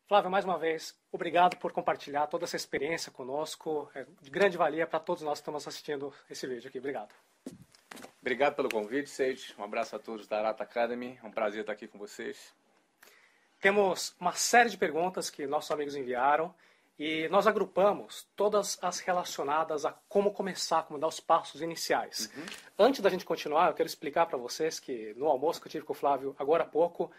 Flávio, mais uma vez, obrigado por compartilhar toda essa experiência conosco. É de grande valia para todos nós que estamos assistindo esse vídeo aqui. Obrigado. Obrigado pelo convite, Sage. Um abraço a todos da Arata Academy. É um prazer estar aqui com vocês. Temos uma série de perguntas que nossos amigos enviaram e nós agrupamos todas as relacionadas a como começar, como dar os passos iniciais. Antes da gente continuar, eu quero explicar para vocês que no almoço que eu tive com o Flávio agora há pouco,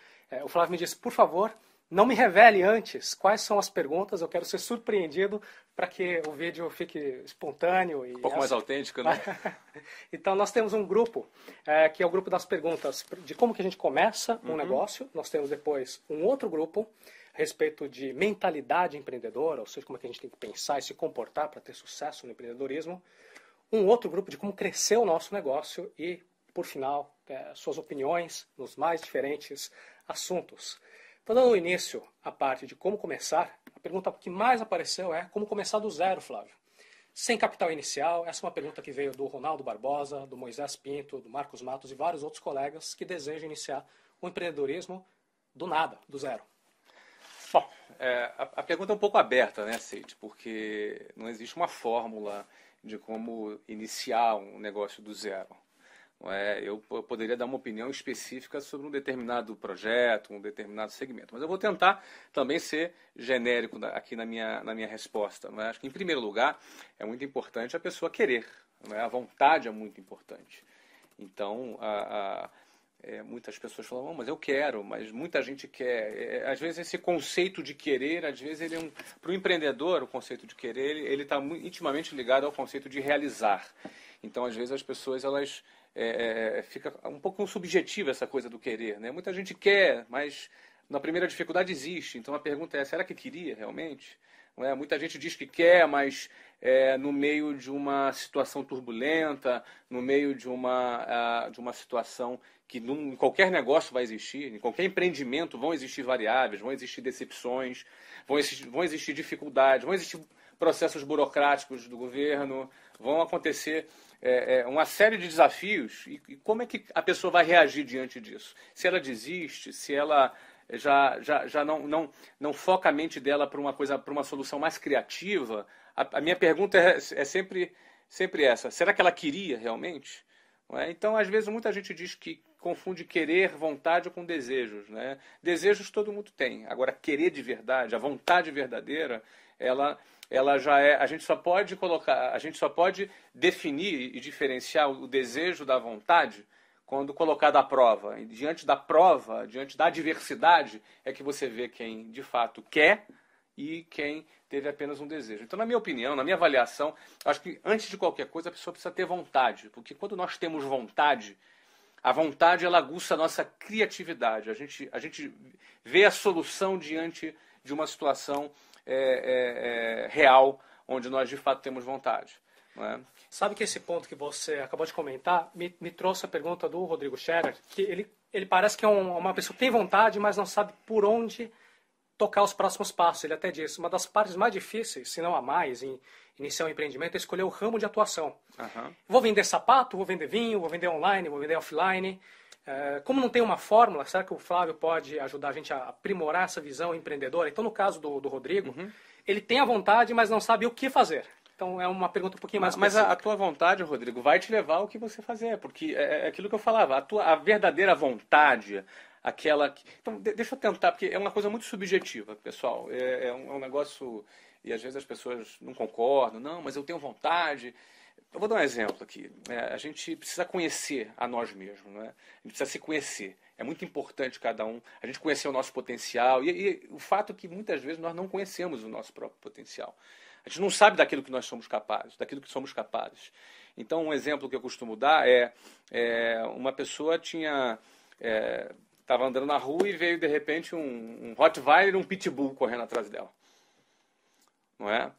o Flávio me disse, por favor, não me revele antes quais são as perguntas, eu quero ser surpreendido para que o vídeo fique espontâneo. E um pouco mais autêntico, né? Então, nós temos um grupo, que é o grupo das perguntas de como que a gente começa um negócio. Nós temos depois um outro grupo a respeito de mentalidade empreendedora, ou seja, como é que a gente tem que pensar e se comportar para ter sucesso no empreendedorismo. Um outro grupo de como crescer o nosso negócio e, por final, suas opiniões nos mais diferentes assuntos. Então, dando início à parte de como começar, a pergunta que mais apareceu é como começar do zero, Flávio. Sem capital inicial, essa é uma pergunta que veio do Ronaldo Barbosa, do Moisés Pinto, do Marcos Matos e vários outros colegas que desejam iniciar o empreendedorismo do nada, do zero. Bom, a pergunta é um pouco aberta, né, Cid? Porque não existe uma fórmula de como iniciar um negócio do zero. Eu poderia dar uma opinião específica sobre um determinado projeto, um determinado segmento, mas eu vou tentar também ser genérico aqui na minha resposta. Acho que, em primeiro lugar, é muito importante a pessoa querer. A vontade é muito importante. Então, muitas pessoas falam, mas eu quero, mas muita gente quer. Às vezes, esse conceito de querer, às vezes, ele para o empreendedor, o conceito de querer, ele está intimamente ligado ao conceito de realizar. Então, às vezes, as pessoas, elas... fica um pouco subjetiva essa coisa do querer, né? Muita gente quer, mas na primeira dificuldade existe. Então a pergunta é, será que queria realmente? Não é? Muita gente diz que quer, mas no meio de uma situação turbulenta, no meio de uma situação que em qualquer negócio vai existir, em qualquer empreendimento vão existir variáveis, vão existir decepções, vão existir dificuldades, vão existir processos burocráticos do governo, vão acontecer uma série de desafios. E como é que a pessoa vai reagir diante disso? Se ela desiste, se ela já não foca a mente dela para uma solução mais criativa, a minha pergunta é sempre essa: será que ela queria realmente? Não é? Então, às vezes, muita gente diz que confunde querer, vontade com desejos. Né? Desejos todo mundo tem. Agora, querer de verdade, a vontade verdadeira, ela já é. A gente só pode definir e diferenciar o desejo da vontade quando colocado à prova. E diante da prova, diante da adversidade, é que você vê quem de fato quer e quem teve apenas um desejo. Então, na minha opinião, na minha avaliação, acho que antes de qualquer coisa a pessoa precisa ter vontade, porque quando nós temos vontade, a vontade ela aguça a nossa criatividade. A gente vê a solução diante de uma situação real, onde nós de fato temos vontade. Não é? Sabe que esse ponto que você acabou de comentar me trouxe a pergunta do Rodrigo Scherer, que ele parece que é uma pessoa que tem vontade, mas não sabe por onde tocar os próximos passos. Ele até disse, uma das partes mais difíceis, se não a mais, em iniciar um empreendimento é escolher o ramo de atuação. Vou vender sapato, vou vender vinho, vou vender online, vou vender offline. Como não tem uma fórmula, será que o Flávio pode ajudar a gente a aprimorar essa visão empreendedora? Então, no caso do Rodrigo, ele tem a vontade, mas não sabe o que fazer. Então, é uma pergunta um pouquinho mais específica. Mas a tua vontade, Rodrigo, vai te levar ao que você fazer, porque é aquilo que eu falava, a verdadeira vontade, aquela... Então, deixa eu tentar, porque é uma coisa muito subjetiva, pessoal. É um negócio... E às vezes as pessoas não concordam. Não, mas eu tenho vontade. Eu vou dar um exemplo aqui. A gente precisa conhecer a nós mesmos. Não é? A gente precisa se conhecer. É muito importante cada um. A gente conhecer o nosso potencial. E o fato é que muitas vezes nós não conhecemos o nosso próprio potencial. A gente não sabe daquilo que nós somos capazes, daquilo que somos capazes. Então, um exemplo que eu costumo dar uma pessoa estava andando na rua e veio, de repente, um Rottweiler e um Pitbull correndo atrás dela. Não é?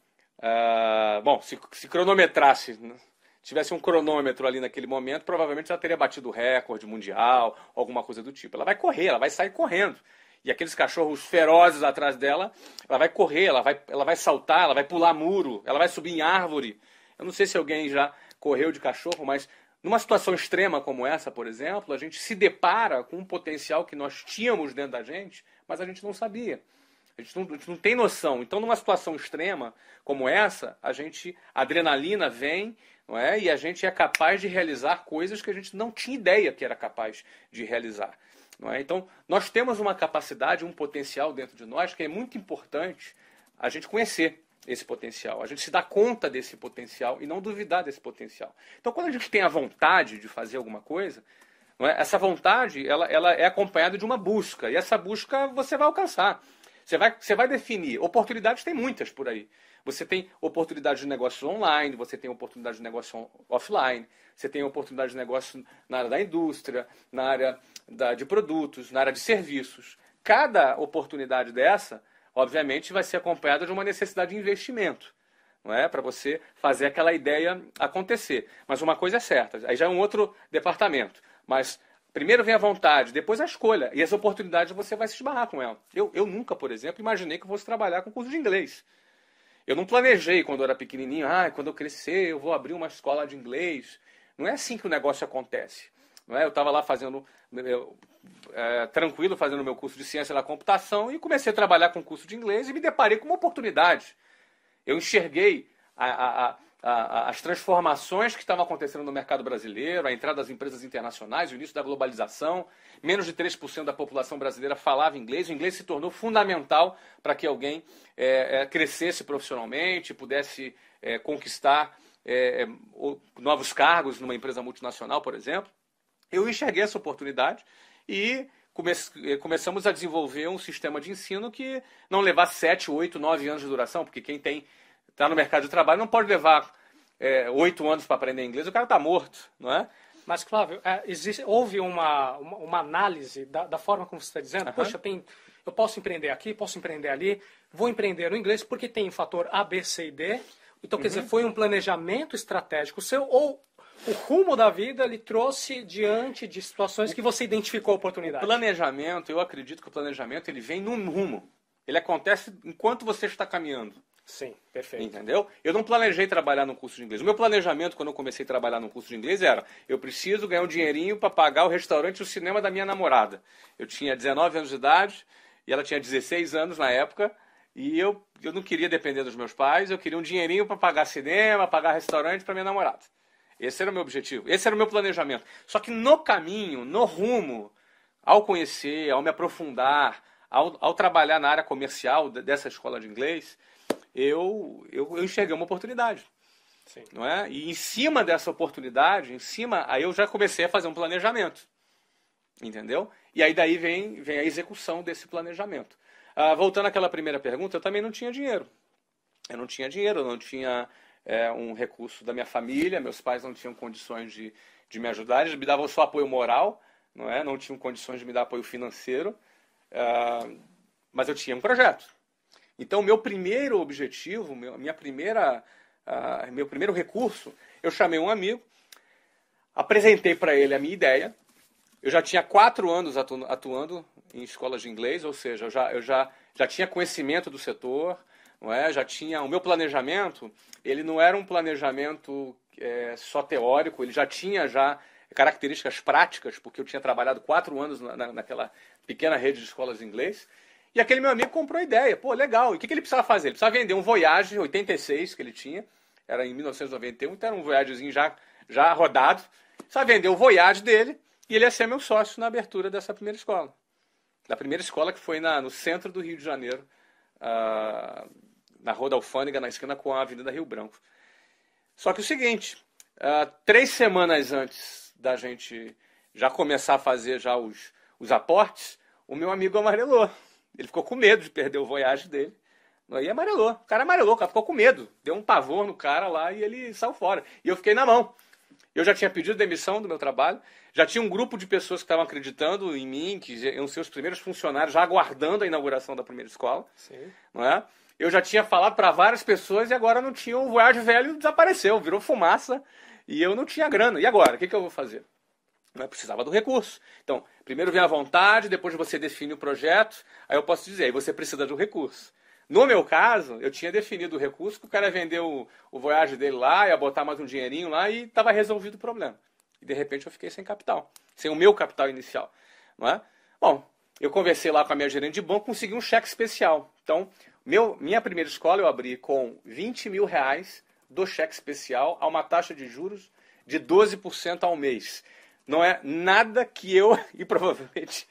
Bom, se cronometrasse, né? Tivesse um cronômetro ali naquele momento, provavelmente ela teria batido o recorde mundial, alguma coisa do tipo. Ela vai correr, ela vai sair correndo. E aqueles cachorros ferozes atrás dela, ela vai correr, ela vai saltar, ela vai pular muro, ela vai subir em árvore. Eu não sei se alguém já correu de cachorro, mas numa situação extrema como essa, por exemplo, a gente se depara com um potencial que nós tínhamos dentro da gente, mas a gente não sabia. A gente não tem noção. Então, numa situação extrema como essa, a adrenalina vem, não é? E a gente é capaz de realizar coisas que a gente não tinha ideia que era capaz de realizar. Não é? Então, nós temos uma capacidade, um potencial dentro de nós que é muito importante a gente conhecer esse potencial, a gente se dar conta desse potencial e não duvidar desse potencial. Então, quando a gente tem a vontade de fazer alguma coisa, não é? Essa vontade ela é acompanhada de uma busca, e essa busca você vai alcançar. Você vai definir. Oportunidades tem muitas por aí. Você tem oportunidade de negócios online, você tem oportunidade de negócio offline, você tem oportunidade de negócio na área da indústria, na área de produtos, na área de serviços. Cada oportunidade dessa, obviamente, vai ser acompanhada de uma necessidade de investimento, não é? Para você fazer aquela ideia acontecer. Mas uma coisa é certa, aí já é um outro departamento. Mas primeiro vem a vontade, depois a escolha. E as oportunidades você vai se esbarrar com ela. Eu nunca, por exemplo, imaginei que eu fosse trabalhar com curso de inglês. Eu não planejei quando eu era pequenininho, quando eu crescer eu vou abrir uma escola de inglês. Não é assim que o negócio acontece. Não é? Eu estava lá tranquilo, fazendo meu curso de ciência da computação e comecei a trabalhar com curso de inglês e me deparei com uma oportunidade. Eu enxerguei as transformações que estavam acontecendo no mercado brasileiro, a entrada das empresas internacionais, o início da globalização. Menos de 3% da população brasileira falava inglês. O inglês se tornou fundamental para que alguém crescesse profissionalmente, pudesse conquistar novos cargos numa empresa multinacional, por exemplo. Eu enxerguei essa oportunidade e começamos a desenvolver um sistema de ensino que não levasse 7, 8, 9 anos de duração, porque quem está no mercado de trabalho não pode levar 8 anos para aprender inglês, o cara está morto, não é? Mas, Flávio, houve uma análise da forma como você está dizendo? Poxa, eu posso empreender aqui, posso empreender ali, vou empreender no inglês porque tem o fator A, B, C e D. Então, quer dizer, foi um planejamento estratégico seu ou o rumo da vida lhe trouxe diante de situações que você identificou a oportunidade? Eu acredito que o planejamento ele vem num rumo. Ele acontece enquanto você está caminhando. Sim, perfeito. Entendeu? Eu não planejei trabalhar no curso de inglês. O meu planejamento, quando eu comecei a trabalhar no curso de inglês, era: eu preciso ganhar um dinheirinho para pagar o restaurante e o cinema da minha namorada. Eu tinha 19 anos de idade e ela tinha 16 anos na época. E eu não queria depender dos meus pais, eu queria um dinheirinho para pagar cinema, pagar restaurante para minha namorada. Esse era o meu objetivo, esse era o meu planejamento. Só que no caminho, no rumo, ao conhecer, ao me aprofundar, ao trabalhar na área comercial dessa escola de inglês, eu enxerguei uma oportunidade. Sim. Não é? E em cima dessa oportunidade, aí eu já comecei a fazer um planejamento. Entendeu? E aí daí vem a execução desse planejamento. Voltando àquela primeira pergunta, eu também não tinha dinheiro. Eu não tinha um recurso da minha família, meus pais não tinham condições de me ajudar, eles me davam só apoio moral, não tinham condições de me dar apoio financeiro, mas eu tinha um projeto. Então, meu primeiro objetivo, meu primeiro recurso, eu chamei um amigo, apresentei para ele a minha ideia. Eu já tinha 4 anos atuando em escolas de inglês, ou seja, eu já tinha conhecimento do setor, não é? Já tinha o meu planejamento, ele não era um planejamento só teórico, ele já tinha características práticas, porque eu tinha trabalhado 4 anos naquela pequena rede de escolas de inglês. E aquele meu amigo comprou a ideia. Pô, legal. E o que ele precisava fazer? Ele precisava vender um Voyage 86 que ele tinha, era em 1991, então era um Voyagezinho já rodado. Precisava vender o Voyage dele e ele ia ser meu sócio na abertura dessa primeira escola. Da primeira escola que foi no centro do Rio de Janeiro, na Rua da Alfândega, na esquina com a Avenida Rio Branco. Só que o seguinte, 3 semanas antes da gente já começar a fazer já os aportes, o meu amigo amarelou. Ele ficou com medo de perder o Voyage dele. Aí amarelou. O cara amarelou, o cara ficou com medo. Deu um pavor no cara lá e ele saiu fora. E eu fiquei na mão. Eu já tinha pedido demissão do meu trabalho. Já tinha um grupo de pessoas que estavam acreditando em mim, que iam ser os primeiros funcionários, já aguardando a inauguração da primeira escola. Sim. Não é? Eu já tinha falado para várias pessoas e agora não tinha. O Voyage velho desapareceu, virou fumaça. E eu não tinha grana. E agora? O que eu vou fazer? Eu precisava do recurso. Então, primeiro vem a vontade, depois você define o projeto, aí eu posso dizer, aí você precisa do recurso. No meu caso, eu tinha definido o recurso, que o cara vendeu o Voyage dele lá, ia botar mais um dinheirinho lá e estava resolvido o problema. E de repente eu fiquei sem capital, sem o meu capital inicial. Não é? Bom, eu conversei lá com a minha gerente de banco, consegui um cheque especial. Então, minha primeira escola eu abri com R$ 20.000 do cheque especial a uma taxa de juros de 12% ao mês. Não é nada que eu, e provavelmente...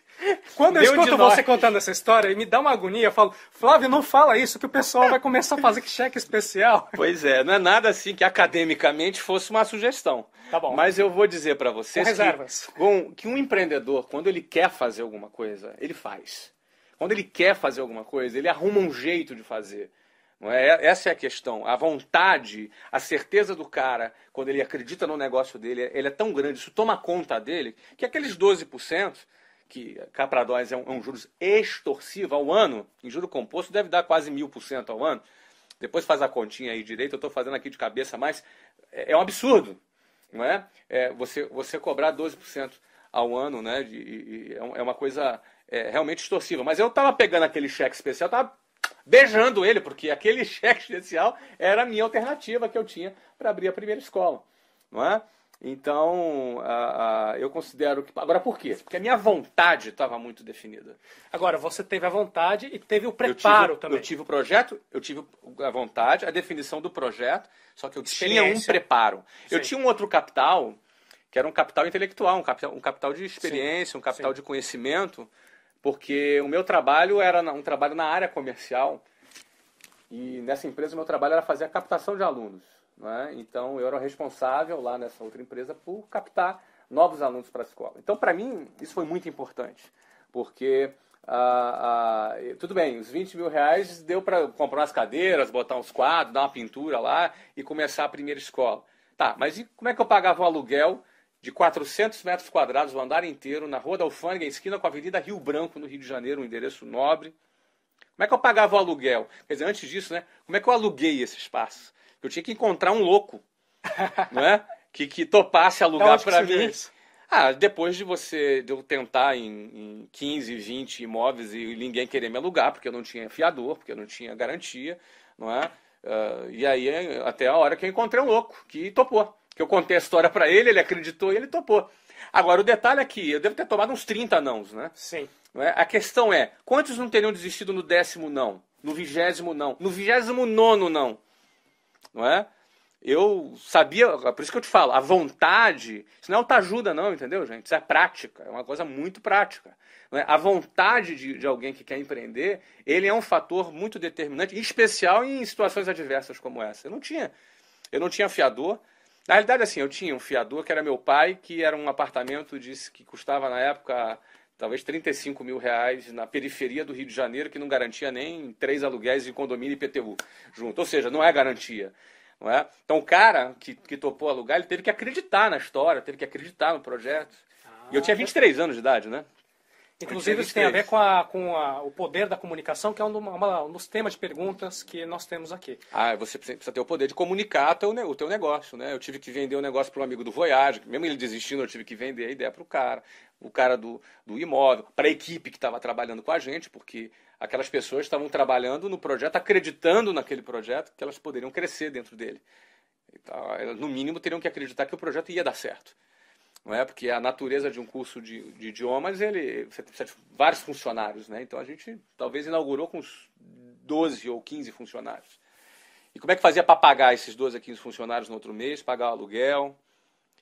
Quando eu escuto você contando essa história, me dá uma agonia, eu falo, Flávio, não fala isso, que o pessoal vai começar a fazer cheque especial. Pois é, não é nada assim que academicamente fosse uma sugestão. Tá bom. Mas eu vou dizer para vocês com reservas. Que um empreendedor, quando ele quer fazer alguma coisa, ele faz. Quando ele quer fazer alguma coisa, ele arruma um jeito de fazer. Não é? Essa é a questão. A vontade, a certeza do cara, quando ele acredita no negócio dele, ele é tão grande, isso toma conta dele, que aqueles 12%, que cá para nós é um juros extorsivo ao ano, em juro composto deve dar quase 1.000% ao ano. Depois faz a continha aí direito, eu estou fazendo aqui de cabeça, mas é um absurdo, não é? Você cobrar 12% ao ano, né? É uma coisa realmente extorsiva. Mas eu estava pegando aquele cheque especial, estava beijando ele, porque aquele cheque especial era a minha alternativa que eu tinha para abrir a primeira escola, não é? Então, eu considero que... Agora, por quê? Porque a minha vontade estava muito definida. Agora, você teve a vontade e teve o preparo também. Eu tive o projeto, eu tive a vontade, a definição do projeto, só que eu tinha um preparo. Sim. Eu tinha um outro capital, que era um capital intelectual, um capital de experiência, Sim. um capital Sim. de conhecimento, porque o meu trabalho era um trabalho na área comercial, e nessa empresa o meu trabalho era fazer a captação de alunos. Né? Então, eu era o responsável lá nessa outra empresa por captar novos alunos para a escola. Então, para mim, isso foi muito importante, porque, tudo bem, os R$ 20.000 deu para comprar umas cadeiras, botar uns quadros, dar uma pintura lá e começar a primeira escola. Tá, mas e como é que eu pagava um aluguel de 400 metros quadrados, o andar inteiro, na Rua da Alfândega, esquina com a Avenida Rio Branco, no Rio de Janeiro, um endereço nobre? Como é que eu pagava o aluguel? Quer dizer, antes disso, né, como é que eu aluguei esse espaço? Eu tinha que encontrar um louco, não é? que topasse alugar para mim. Depois de eu tentar em 15, 20 imóveis e ninguém querer me alugar, porque eu não tinha fiador, porque eu não tinha garantia, não é? E aí, até a hora que eu encontrei um louco, que topou. Que eu contei a história para ele, ele acreditou e ele topou. Agora, o detalhe é que eu devo ter tomado uns 30 nãos, né? Sim. Não é? A questão é, quantos não teriam desistido no 10º não? No 20º não? No 29º não? Não é? Eu sabia, por isso que eu te falo, a vontade, isso não é autoajuda não, entendeu, gente? Isso é prática, é uma coisa muito prática. Não é? A vontade de alguém que quer empreender, ele é um fator muito determinante, em especial em situações adversas como essa. Eu não tinha fiador. Na realidade, assim, eu tinha um fiador que era meu pai, que era um apartamento que custava na época talvez R$ 35.000 na periferia do Rio de Janeiro, que não garantia nem 3 aluguéis de condomínio e IPTU junto. Ou seja, não é garantia. Não é? Então o cara que topou alugar, ele teve que acreditar na história, teve que acreditar no projeto. E eu tinha 23 anos de idade, né? Inclusive, isso tem a ver com o poder da comunicação, que é um dos temas de perguntas que nós temos aqui. Você precisa ter o poder de comunicar o teu negócio, né? Eu tive que vender o negócio para um amigo do Voyage, mesmo ele desistindo, eu tive que vender a ideia para o cara do imóvel, para a equipe que estava trabalhando com a gente, porque aquelas pessoas estavam trabalhando no projeto, acreditando naquele projeto, que elas poderiam crescer dentro dele. Então, elas, no mínimo, teriam que acreditar que o projeto ia dar certo. Não é? Porque a natureza de um curso de idiomas, você precisa de vários funcionários. Né? Então a gente talvez inaugurou com uns 12 ou 15 funcionários. E como é que fazia para pagar esses 12 a 15 funcionários no outro mês, pagar o aluguel?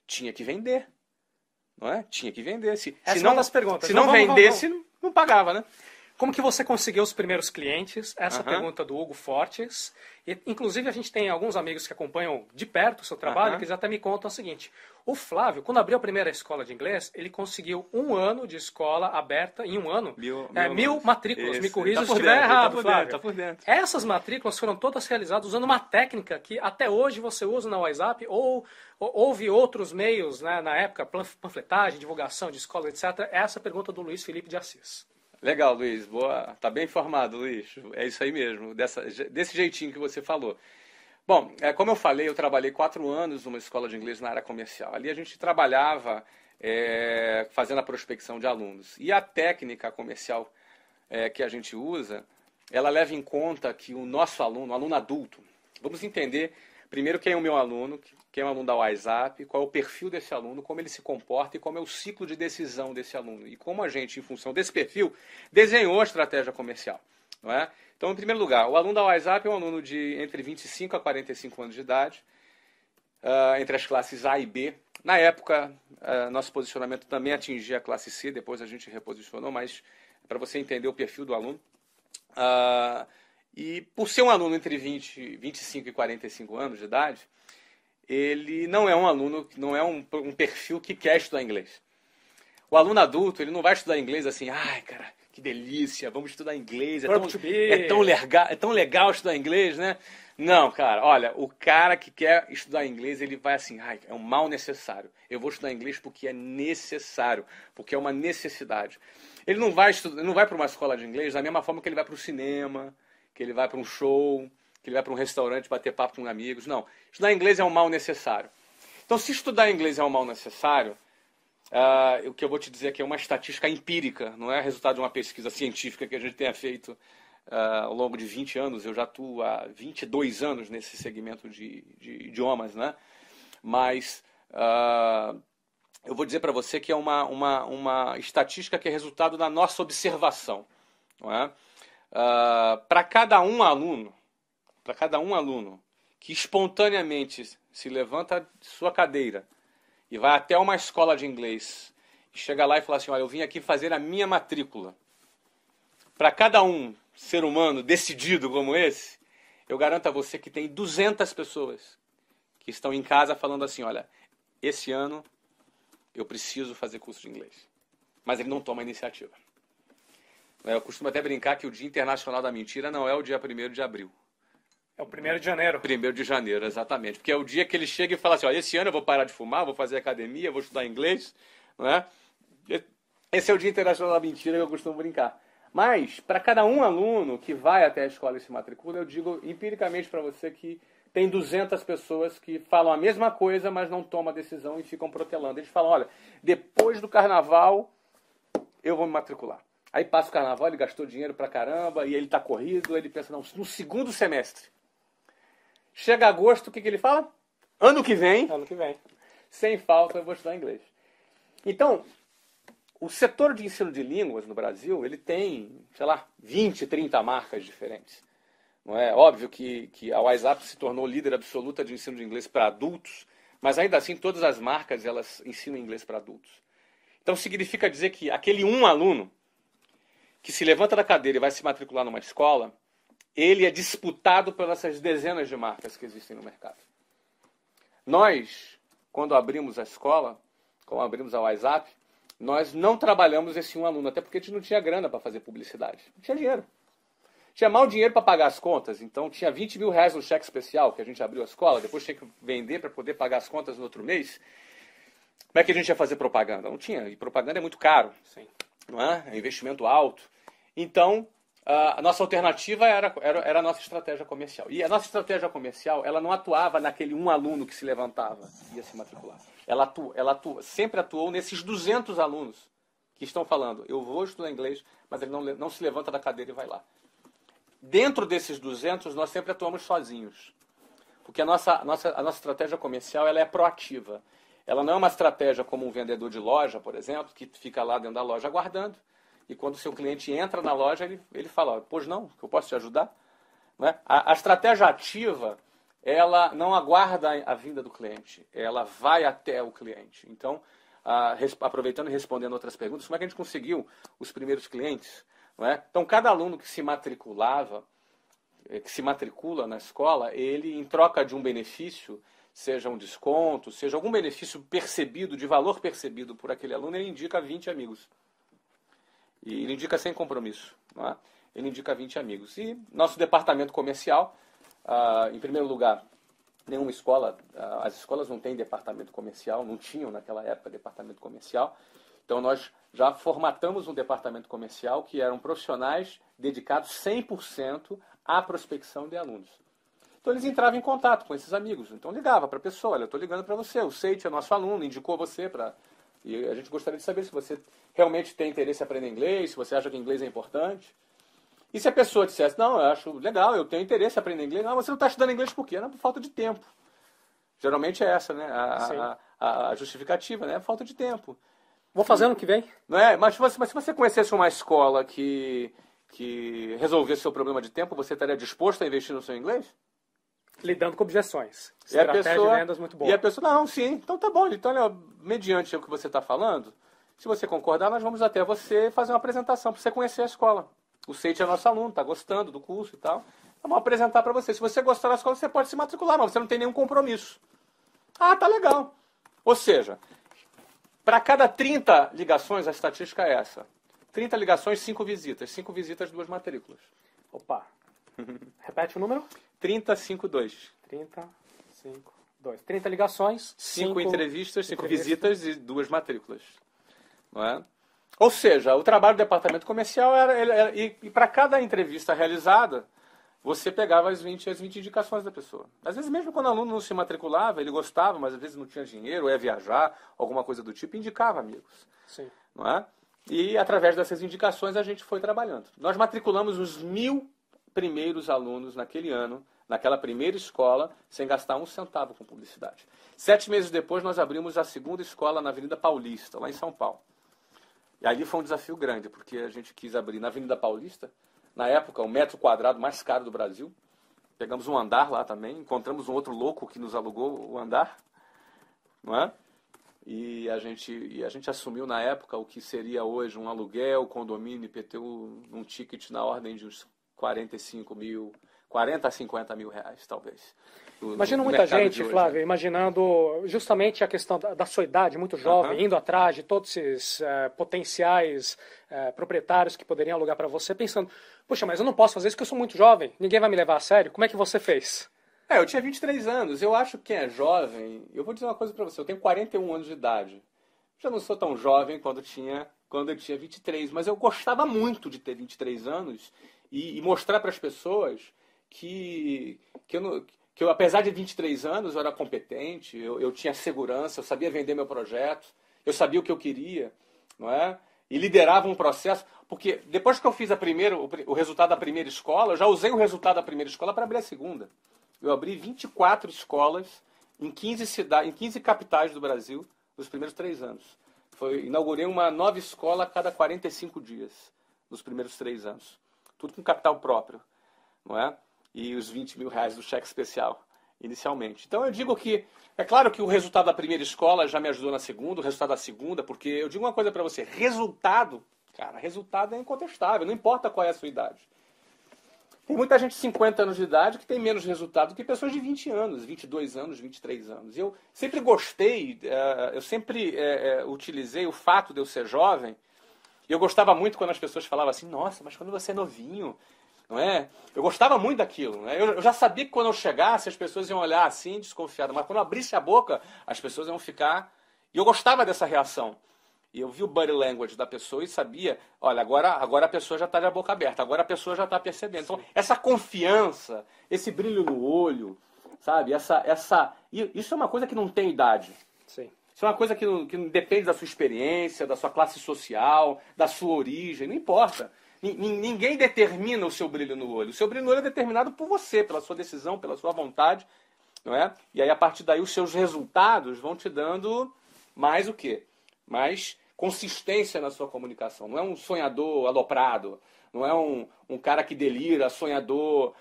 Tinha que vender. Não é? Tinha que vender. Essa é uma das perguntas. Se não vendesse, não pagava, né? Como que você conseguiu os primeiros clientes? Essa pergunta do Hugo Fortes. E, inclusive, a gente tem alguns amigos que acompanham de perto o seu trabalho, que já até me contam o seguinte. O Flávio, quando abriu a primeira escola de inglês, ele conseguiu 1 ano de escola aberta, em 1 ano, 1.000 matrículas. Me corrija se estiver errado, Flávio. Tá por dentro. Essas matrículas foram todas realizadas usando uma técnica que até hoje você usa na WhatsApp, ou houve outros meios, né, na época, panfletagem, divulgação de escola, etc. Essa é a pergunta do Luiz Felipe de Assis. Legal, Luiz. Boa. Tá bem informado, Luiz. É isso aí mesmo, desse jeitinho que você falou. Bom, como eu falei, eu trabalhei 4 anos numa escola de inglês na área comercial. Ali a gente trabalhava fazendo a prospecção de alunos. E a técnica comercial que a gente usa, ela leva em conta que o nosso aluno adulto, vamos entender, primeiro, quem é o meu aluno, quem é o aluno da WhatsApp, qual é o perfil desse aluno, como ele se comporta e como é o ciclo de decisão desse aluno. E como a gente, em função desse perfil, desenhou a estratégia comercial. Não é? Então, em primeiro lugar, o aluno da WhatsApp é um aluno de entre 25 a 45 anos de idade, entre as classes A e B. Na época, nosso posicionamento também atingia a classe C, depois a gente reposicionou, mas para você entender o perfil do aluno. E por ser um aluno entre 25 e 45 anos de idade, ele não é um aluno, não é um perfil que quer estudar inglês. O aluno adulto, ele não vai estudar inglês assim, ai, cara, que delícia, vamos estudar inglês, é tão legal estudar inglês, né? Não, cara, olha, o cara que quer estudar inglês, ele vai assim, ai, é um mal necessário. Eu vou estudar inglês porque é necessário, porque é uma necessidade. Ele não vai para uma escola de inglês da mesma forma que ele vai para o cinema, que ele vai para um show, que ele vai para um restaurante bater papo com amigos. Não, estudar inglês é um mal necessário. Então, se estudar inglês é um mal necessário, o que eu vou te dizer aqui é uma estatística empírica, não é resultado de uma pesquisa científica que a gente tenha feito ao longo de 20 anos. Eu já atuo há 22 anos nesse segmento de idiomas, né? Mas eu vou dizer para você que é uma estatística que é resultado da nossa observação. Não é? Para cada um aluno que espontaneamente se levanta de sua cadeira e vai até uma escola de inglês e chega lá e fala assim, olha, eu vim aqui fazer a minha matrícula. Para cada um ser humano decidido como esse, eu garanto a você que tem 200 pessoas que estão em casa falando assim, olha, esse ano eu preciso fazer curso de inglês. Mas ele não toma iniciativa. Eu costumo até brincar que o Dia Internacional da Mentira não é o dia 1º de abril. É o 1º de janeiro. 1º de janeiro, exatamente. Porque é o dia que ele chega e fala assim, ó, esse ano eu vou parar de fumar, vou fazer academia, vou estudar inglês. Não é? Esse é o Dia Internacional da Mentira que eu costumo brincar. Mas, para cada um aluno que vai até a escola e se matricula, eu digo empiricamente para você que tem 200 pessoas que falam a mesma coisa, mas não tomam a decisão e ficam protelando. Eles falam, olha, depois do carnaval eu vou me matricular. Aí passa o carnaval, ele gastou dinheiro pra caramba, e ele tá corrido, ele pensa, não, no segundo semestre. Chega agosto, o que ele fala? Ano que vem, sem falta, eu vou estudar inglês. Então, o setor de ensino de línguas no Brasil, ele tem, sei lá, 20, 30 marcas diferentes. Não é óbvio que a WhatsApp se tornou líder absoluta de ensino de inglês para adultos, mas ainda assim todas as marcas elas ensinam inglês para adultos. Então significa dizer que aquele um aluno que se levanta da cadeira e vai se matricular numa escola, ele é disputado pelas essas dezenas de marcas que existem no mercado. Nós, quando abrimos a escola, quando abrimos a WhatsApp, nós não trabalhamos esse um aluno, até porque a gente não tinha grana para fazer publicidade. Não tinha dinheiro. Tinha mal dinheiro para pagar as contas, então tinha 20 mil reais no cheque especial, que a gente abriu a escola, depois tinha que vender para poder pagar as contas no outro mês. Como é que a gente ia fazer propaganda? Não tinha, e propaganda é muito caro. Sim. Não é? É investimento alto. Então, a nossa alternativa era a nossa estratégia comercial. E a nossa estratégia comercial, ela não atuava naquele um aluno que se levantava e ia se matricular. Ela sempre atuou nesses 200 alunos que estão falando, eu vou estudar inglês, mas ele não se levanta da cadeira e vai lá. Dentro desses 200, nós sempre atuamos sozinhos. Porque a nossa estratégia comercial ela é proativa. Ela não é uma estratégia como um vendedor de loja, por exemplo, que fica lá dentro da loja aguardando. E quando o seu cliente entra na loja, ele fala, pois não, que eu posso te ajudar? Não é? A estratégia ativa, ela não aguarda a vinda do cliente, ela vai até o cliente. Então, aproveitando e respondendo outras perguntas, como é que a gente conseguiu os primeiros clientes? Não é? Então, cada aluno que se matricula na escola, ele, em troca de um benefício, seja um desconto, seja algum benefício percebido, de valor percebido por aquele aluno, ele indica 20 amigos. E ele indica sem compromisso. Não é? Ele indica 20 amigos. E nosso departamento comercial, em primeiro lugar, nenhuma escola, as escolas não têm departamento comercial, não tinham naquela época departamento comercial. Então nós já formatamos um departamento comercial que eram profissionais dedicados 100% à prospecção de alunos. Então eles entravam em contato com esses amigos. Então ligava para a pessoa, olha, eu estou ligando para você, o Seite é nosso aluno, indicou você para... E a gente gostaria de saber se você realmente tem interesse em aprender inglês, se você acha que inglês é importante. E se a pessoa dissesse, não, eu acho legal, eu tenho interesse em aprender inglês, não, você não está estudando inglês por quê? Não, por falta de tempo. Geralmente é essa, né? A justificativa, né? Falta de tempo. Vou fazer ano que vem. Não é? Mas se você conhecesse uma escola que resolvesse o seu problema de tempo, você estaria disposto a investir no seu inglês? Lidando com objeções. E a Estratégia pessoa, de vendas muito boa. E a pessoa, não, sim, então tá bom. Então, olha, mediante o que você está falando, se você concordar, nós vamos até você fazer uma apresentação para você conhecer a escola. O Seite é nosso aluno, está gostando do curso e tal. Vamos apresentar para você. Se você gostar da escola, você pode se matricular, mas você não tem nenhum compromisso. Ah, tá legal. Ou seja, para cada 30 ligações, a estatística é essa. 30 ligações, 5 visitas. 5 visitas, 2 matrículas. Opa. Repete o número? 30, 5, 2. 30, 5, 2. 30 ligações, 5 entrevistas, 5 visitas e 2 matrículas. Não é? Ou seja, o trabalho do departamento comercial e para cada entrevista realizada, você pegava as 20 indicações da pessoa. Às vezes, mesmo quando o aluno não se matriculava, ele gostava, mas às vezes não tinha dinheiro, ou ia viajar, alguma coisa do tipo, indicava amigos. Sim. Não é? E através dessas indicações a gente foi trabalhando. Nós matriculamos os 1.000 primeiros alunos naquele ano, naquela primeira escola, sem gastar um centavo com publicidade. 7 meses depois, nós abrimos a segunda escola na Avenida Paulista, lá em São Paulo. E ali foi um desafio grande, porque a gente quis abrir na Avenida Paulista, na época, o metro quadrado mais caro do Brasil. Pegamos um andar lá também, encontramos um outro louco que nos alugou o andar, não é? E a gente assumiu na época o que seria hoje um aluguel, condomínio, IPTU, um ticket na ordem de uns 45 mil, 40 a 50 mil reais, talvez. Imagino muita gente, Flávio, imaginando justamente a questão da sua idade, muito jovem, indo atrás de todos esses potenciais proprietários que poderiam alugar para você, pensando, puxa, mas eu não posso fazer isso porque eu sou muito jovem, ninguém vai me levar a sério. Como é que você fez? Eu tinha 23 anos. Eu acho que quem é jovem... Eu vou dizer uma coisa para você. Eu tenho 41 anos de idade. Já não sou tão jovem quando eu tinha 23. Mas eu gostava muito de ter 23 anos e mostrar para as pessoas que eu, apesar de 23 anos, eu era competente, eu tinha segurança, eu sabia vender meu projeto, eu sabia o que eu queria, não é? E liderava um processo. Porque depois que eu fiz o resultado da primeira escola, eu já usei o resultado da primeira escola para abrir a segunda. Eu abri 24 escolas em 15 capitais do Brasil nos primeiros 3 anos. Inaugurei uma nova escola a cada 45 dias nos primeiros 3 anos. Tudo com capital próprio, não é? E os 20 mil reais do cheque especial, inicialmente. Então eu digo que, é claro que o resultado da primeira escola já me ajudou na segunda, o resultado da segunda, porque eu digo uma coisa para você, resultado é incontestável, não importa qual é a sua idade. Tem muita gente de 50 anos de idade que tem menos resultado do que pessoas de 20 anos, 22 anos, 23 anos. Eu sempre gostei, eu sempre utilizei o fato de eu ser jovem, e eu gostava muito quando as pessoas falavam assim, nossa, mas quando você é novinho, não é? Eu gostava muito daquilo, né? Eu já sabia que quando eu chegasse as pessoas iam olhar assim, desconfiadas, mas quando eu abrisse a boca, as pessoas iam ficar... E eu gostava dessa reação. E eu vi o body language da pessoa e sabia, olha, agora a pessoa já está de boca aberta, agora a pessoa já está percebendo. Então, essa confiança, esse brilho no olho, sabe? Isso é uma coisa que não tem idade. Sim. Isso é uma coisa que não depende da sua experiência, da sua classe social, da sua origem, não importa. Ninguém determina o seu brilho no olho. O seu brilho no olho é determinado por você, pela sua decisão, pela sua vontade, não é? E aí, a partir daí, os seus resultados vão te dando mais o quê? Mais consistência na sua comunicação. Não é um sonhador aloprado, não é um cara que delira, sonhador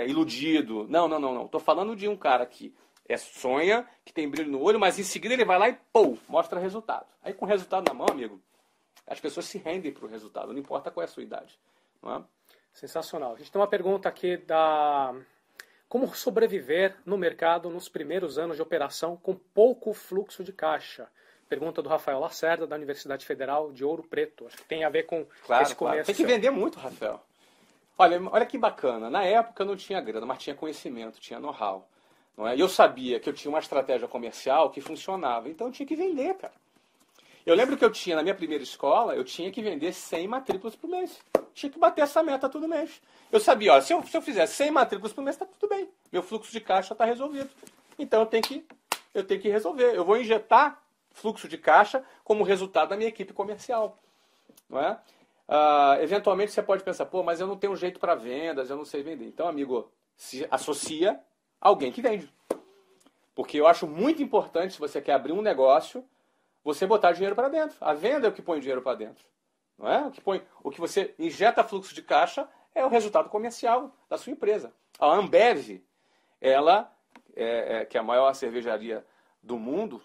iludido. Não. Estou falando de um cara que sonha, que tem brilho no olho, mas em seguida ele vai lá e mostra resultado. Aí com o resultado na mão, amigo, as pessoas se rendem para o resultado, não importa qual é a sua idade. Não é? Sensacional. A gente tem uma pergunta aqui da... Como sobreviver no mercado nos primeiros anos de operação com pouco fluxo de caixa? Pergunta do Rafael Lacerda, da Universidade Federal de Ouro Preto. Acho que tem a ver com esse começo. Claro. Tem que vender muito, Rafael. Olha que bacana. Na época eu não tinha grana, mas tinha conhecimento, tinha know-how. E eu sabia que eu tinha uma estratégia comercial que funcionava. Então eu tinha que vender, cara. Eu lembro que eu tinha, na minha primeira escola, eu tinha que vender 100 matrículas por mês. Tinha que bater essa meta todo mês. Eu sabia, ó, se eu fizer 100 matrículas por mês, está tudo bem. Meu fluxo de caixa está resolvido. Então eu tenho que resolver. Eu vou injetar fluxo de caixa como resultado da minha equipe comercial. Não é? Eventualmente você pode pensar, pô, mas eu não tenho jeito para vendas, eu não sei vender. Então, amigo, se associa a alguém que vende. Porque eu acho muito importante, se você quer abrir um negócio, você botar dinheiro para dentro. A venda é o que põe dinheiro para dentro. Não é? O que você injeta fluxo de caixa é o resultado comercial da sua empresa. A Ambev, ela, que é a maior cervejaria do mundo,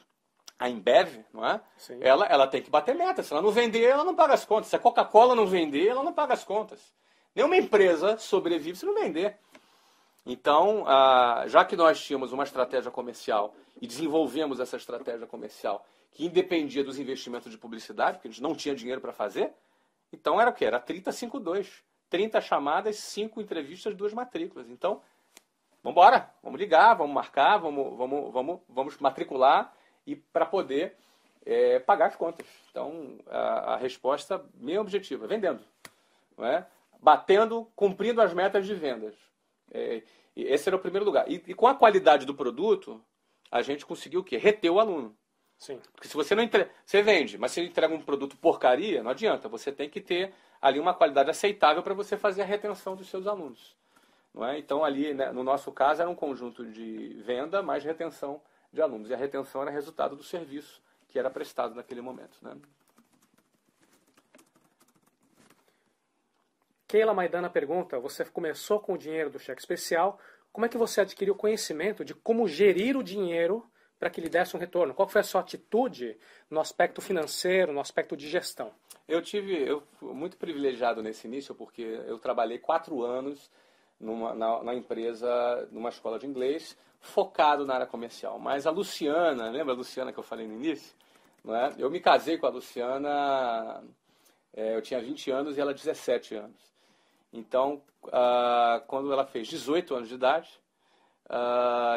a Ambev, não é? Ela tem que bater meta. Se ela não vender, ela não paga as contas. Se a Coca-Cola não vender, ela não paga as contas. Nenhuma empresa sobrevive se não vender. Então, já que nós tínhamos uma estratégia comercial e desenvolvemos essa estratégia comercial que independia dos investimentos de publicidade, porque a gente não tinha dinheiro para fazer, então era o quê? Era 30-5-2. 30 chamadas, 5 entrevistas, 2 matrículas. Então, vamos embora, vamos ligar, vamos marcar, vamos matricular e para poder pagar as contas. Então, a resposta, meu objetivo, é vendendo. Não é? Batendo, cumprindo as metas de vendas. Esse era o primeiro lugar. E com a qualidade do produto, a gente conseguiu o quê? Reter o aluno. Sim. Porque se você não você vende, mas se entrega um produto porcaria, não adianta. Você tem que ter ali uma qualidade aceitável para você fazer a retenção dos seus alunos. Não é? Então, ali, né, no nosso caso, era um conjunto de venda mais retenção de alunos. E a retenção era resultado do serviço que era prestado naquele momento. Né? Keila Maidana pergunta, você começou com o dinheiro do cheque especial, como é que você adquiriu conhecimento de como gerir o dinheiro para que lhe desse um retorno? Qual foi a sua atitude no aspecto financeiro, no aspecto de gestão? Eu fui muito privilegiado nesse início, porque eu trabalhei 4 anos na empresa, numa escola de inglês, focado na área comercial. Mas a Luciana, lembra a Luciana que eu falei no início? Não é? Eu me casei com a Luciana, eu tinha 20 anos e ela 17 anos. Então, quando ela fez 18 anos de idade,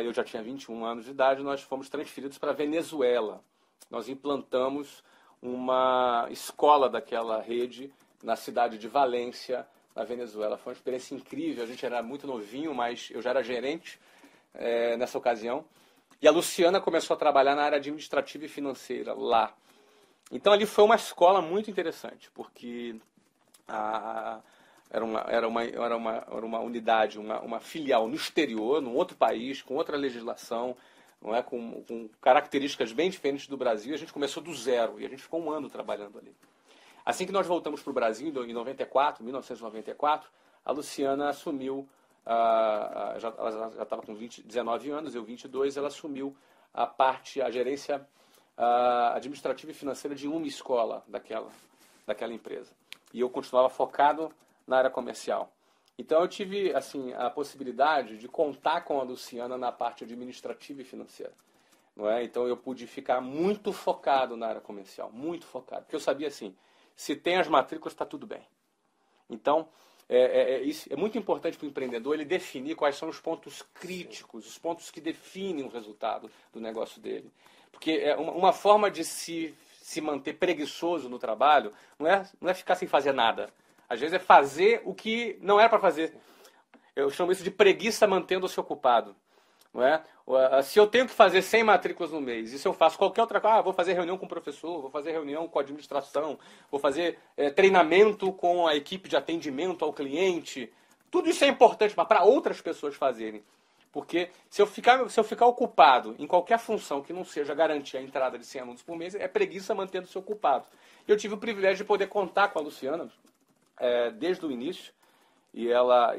eu já tinha 21 anos de idade, nós fomos transferidos para a Venezuela. Nós implantamos uma escola daquela rede na cidade de Valência, na Venezuela. Foi uma experiência incrível, a gente era muito novinho, mas eu já era gerente nessa ocasião. E a Luciana começou a trabalhar na área administrativa e financeira lá. Então ali foi uma escola muito interessante, porque era uma unidade, uma filial no exterior, num outro país, com outra legislação, não é? Com características bem diferentes do Brasil. A gente começou do zero e a gente ficou 1 ano trabalhando ali. Assim que nós voltamos para o Brasil, em 1994, a Luciana assumiu, ela já estava com 19 anos, eu 22, ela assumiu a gerência administrativa e financeira de uma escola daquela empresa. E eu continuava focado na área comercial. Então eu tive assim, a possibilidade de contar com a Luciana na parte administrativa e financeira. Não é? Então eu pude ficar muito focado na área comercial, muito focado. Porque eu sabia assim, se tem as matrículas, está tudo bem. Então, isso é muito importante para o empreendedor ele definir quais são os pontos críticos, os pontos que definem o resultado do negócio dele. Porque uma forma de se manter preguiçoso no trabalho não é ficar sem fazer nada. Às vezes é fazer o que não era para fazer. Eu chamo isso de preguiça mantendo-se ocupado. Não é? Se eu tenho que fazer 100 matrículas no mês, e se eu faço qualquer outra coisa, vou fazer reunião com o professor, vou fazer reunião com a administração, vou fazer treinamento com a equipe de atendimento ao cliente, tudo isso é importante para outras pessoas fazerem. Porque se eu ficar ocupado em qualquer função que não seja garantir a entrada de 100 alunos por mês, é preguiça mantendo-se ocupado. Eu tive o privilégio de poder contar com a Luciana desde o início, e ela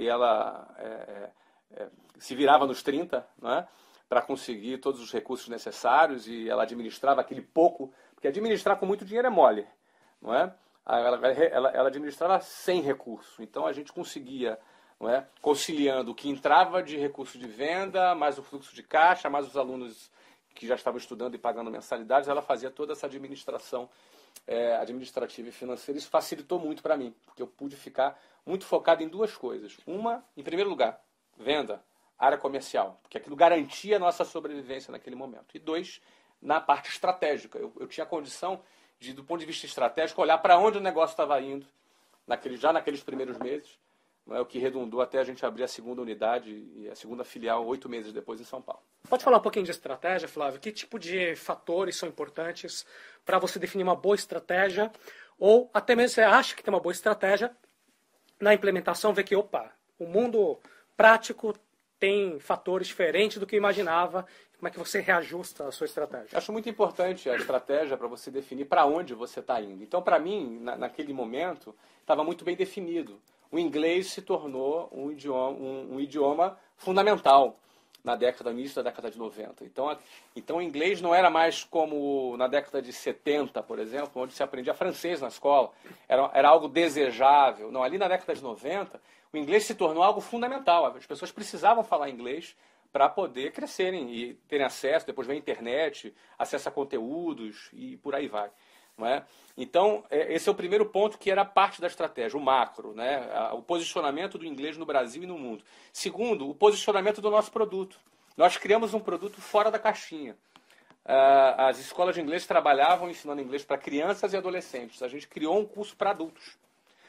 se virava nos 30, né, para conseguir todos os recursos necessários, e ela administrava aquele pouco, porque administrar com muito dinheiro é mole, não é? Ela administrava sem recurso, então a gente conseguia, não é, conciliando o que entrava de recurso de venda, mais o fluxo de caixa, mais os alunos que já estavam estudando e pagando mensalidades, ela fazia toda essa administração administrativa e financeira. Isso facilitou muito para mim, porque eu pude ficar muito focado em 2 coisas. Uma, em primeiro lugar, venda, área comercial, porque aquilo garantia a nossa sobrevivência naquele momento. E 2, na parte estratégica. Eu tinha a condição de, do ponto de vista estratégico, olhar para onde o negócio estava indo, já naqueles primeiros meses, não é, o que redundou até a gente abrir a segunda unidade e a segunda filial 8 meses depois em São Paulo. Pode falar um pouquinho de estratégia, Flávio? Que tipo de fatores são importantes para você definir uma boa estratégia? Ou até mesmo você acha que tem uma boa estratégia, na implementação vê que, o mundo prático tem fatores diferentes do que eu imaginava, Como é que você reajusta a sua estratégia? Acho muito importante a estratégia para você definir para onde você está indo. Então, para mim, naquele momento, estava muito bem definido. O inglês se tornou um idioma fundamental no início da década de 90. Então, o inglês não era mais como na década de 70, por exemplo, onde se aprendia francês na escola. Era algo desejável. Não, ali na década de 90, o inglês se tornou algo fundamental. As pessoas precisavam falar inglês para poder crescerem e terem acesso, depois vem a internet, acesso a conteúdos e por aí vai. Não é? Então, esse é o primeiro ponto que era parte da estratégia, o macro, né? O posicionamento do inglês no Brasil e no mundo. Segundo, o posicionamento do nosso produto. Nós criamos um produto fora da caixinha. As escolas de inglês trabalhavam ensinando inglês para crianças e adolescentes. A gente criou um curso para adultos.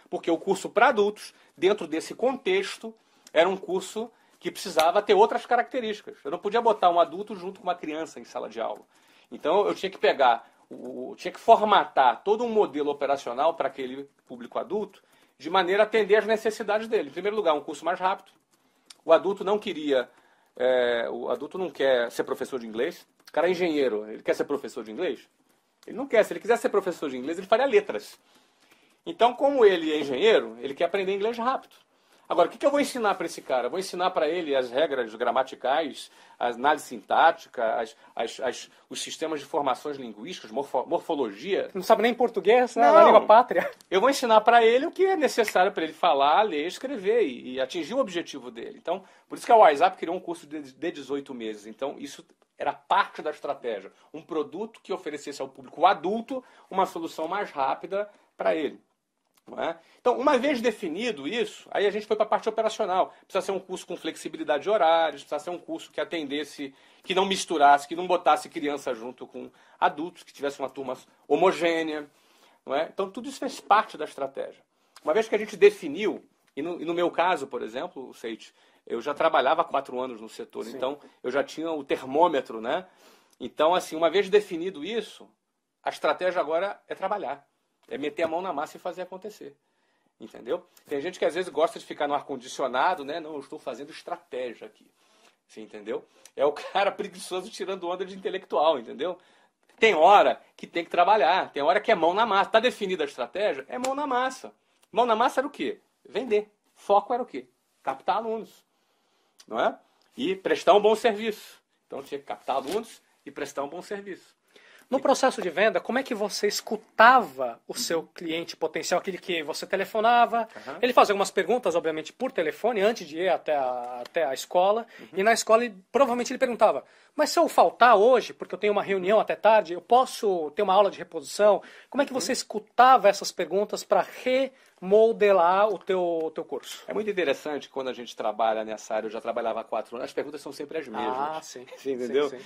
Porque o curso para adultos, dentro desse contexto, era um curso que precisava ter outras características. Eu não podia botar um adulto junto com uma criança em sala de aula. Então, eu tinha que tinha que formatar todo um modelo operacional para aquele público adulto, de maneira a atender às necessidades dele. Em primeiro lugar, um curso mais rápido. O adulto não quer ser professor de inglês. O cara é engenheiro, ele quer ser professor de inglês? Ele não quer. Se ele quiser ser professor de inglês, ele faria letras. Então, como ele é engenheiro, ele quer aprender inglês rápido. Agora, o que eu vou ensinar para esse cara? Eu vou ensinar para ele as regras gramaticais, a análise sintática, os sistemas de formações linguísticas, morfologia. Não sabe nem português, né? Na língua pátria. Eu vou ensinar para ele o que é necessário para ele falar, ler, escrever e atingir o objetivo dele. Então, por isso que a WhatsApp criou um curso de 18 meses. Então, isso era parte da estratégia. Um produto que oferecesse ao público adulto uma solução mais rápida para ele. Não é? Então, uma vez definido isso, aí a gente foi para a parte operacional. Precisa ser um curso com flexibilidade de horários, precisa ser um curso que atendesse, que não misturasse, que não botasse criança junto com adultos, que tivesse uma turma homogênea. Não é? Então, tudo isso fez parte da estratégia. Uma vez que a gente definiu, e no meu caso, por exemplo, Seite, eu já trabalhava há 4 anos no setor, Sim. Então eu já tinha o termômetro, né? Então, assim, uma vez definido isso, a estratégia agora é trabalhar. É meter a mão na massa e fazer acontecer. Entendeu? Tem gente que às vezes gosta de ficar no ar-condicionado, né? Não, eu estou fazendo estratégia aqui. Você entendeu? É o cara preguiçoso tirando onda de intelectual, entendeu? Tem hora que tem que trabalhar, tem hora que é mão na massa. Está definida a estratégia? É mão na massa. Mão na massa era o quê? Vender. Foco era o quê? Captar alunos. Não é? E prestar um bom serviço. Então tinha que captar alunos e prestar um bom serviço. No processo de venda, como é que você escutava o seu cliente potencial, aquele que você telefonava? Ele fazia algumas perguntas, obviamente, por telefone, antes de ir até a escola. E na escola, provavelmente, ele perguntava, mas se eu faltar hoje, porque eu tenho uma reunião até tarde, eu posso ter uma aula de reposição? Como é que você escutava essas perguntas para remodelar o teu curso? É muito interessante quando a gente trabalha nessa área, eu já trabalhava há 4 anos, as perguntas são sempre as mesmas. Ah, sim. Você entendeu? Sim, sim.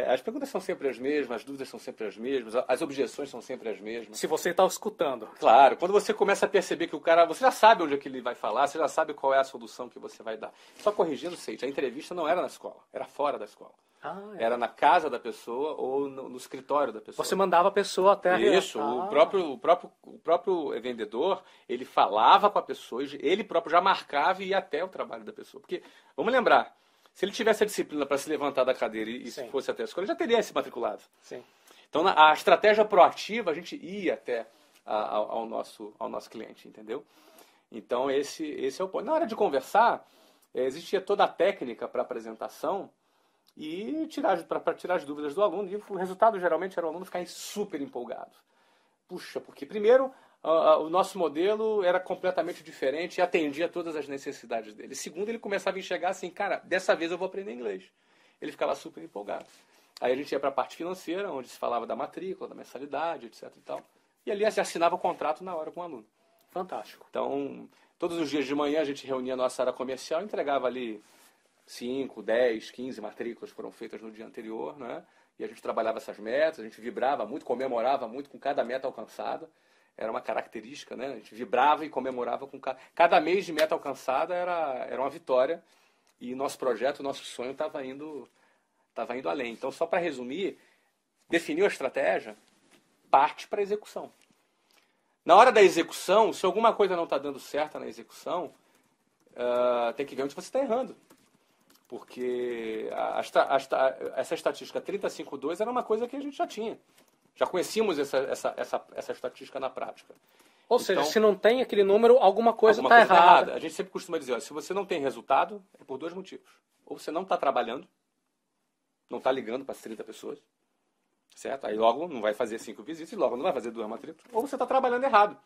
As perguntas são sempre as mesmas, as dúvidas são sempre as mesmas, as objeções são sempre as mesmas. Se você está escutando. Claro, quando você começa a perceber que o cara, você já sabe onde é que ele vai falar, você já sabe qual é a solução que você vai dar. Só corrigindo, Seite, a entrevista não era na escola, era fora da escola. Era na casa da pessoa ou no escritório da pessoa. Você mandava a pessoa até... Isso, o próprio vendedor, ele falava com a pessoa, ele próprio já marcava e ia até o trabalho da pessoa. Porque, vamos lembrar, se ele tivesse a disciplina para se levantar da cadeira e se fosse até a escola, ele já teria se matriculado. Sim. Então, a estratégia proativa, a gente ia até ao nosso cliente, entendeu? Então, esse é o ponto. Na hora de conversar, existia toda a técnica para apresentação, e para tirar as dúvidas do aluno. E o resultado, geralmente, era o aluno ficar super empolgado. Puxa, porque primeiro, o nosso modelo era completamente diferente e atendia todas as necessidades dele. Segundo, ele começava a enxergar assim, cara, dessa vez eu vou aprender inglês. Ele ficava super empolgado. Aí a gente ia para a parte financeira, onde se falava da matrícula, da mensalidade, etc. e tal. E ali se assinava o contrato na hora com o aluno. Fantástico. Então, todos os dias de manhã a gente reunia a nossa área comercial e entregava ali 5, 10, 15 matrículas foram feitas no dia anterior, né? E a gente trabalhava essas metas, a gente vibrava muito, comemorava muito com cada meta alcançada. Era uma característica, né? A gente vibrava e comemorava com cada mês de meta alcançada era uma vitória. E nosso projeto, nosso sonho estava indo além. Então, só para resumir, definiu a estratégia, parte para a execução. Na hora da execução, se alguma coisa não está dando certo na execução, tem que ver onde você está errando. Porque essa estatística 35-2 era uma coisa que a gente já tinha. Já conhecíamos essa estatística na prática. Ou seja, se não tem aquele número, alguma coisa está errada. A gente sempre costuma dizer, se você não tem resultado, é por 2 motivos. Ou você não está trabalhando, não está ligando para as 30 pessoas, certo? Aí logo não vai fazer 5 visitas e logo não vai fazer 2 matrículas. Ou você está trabalhando errado.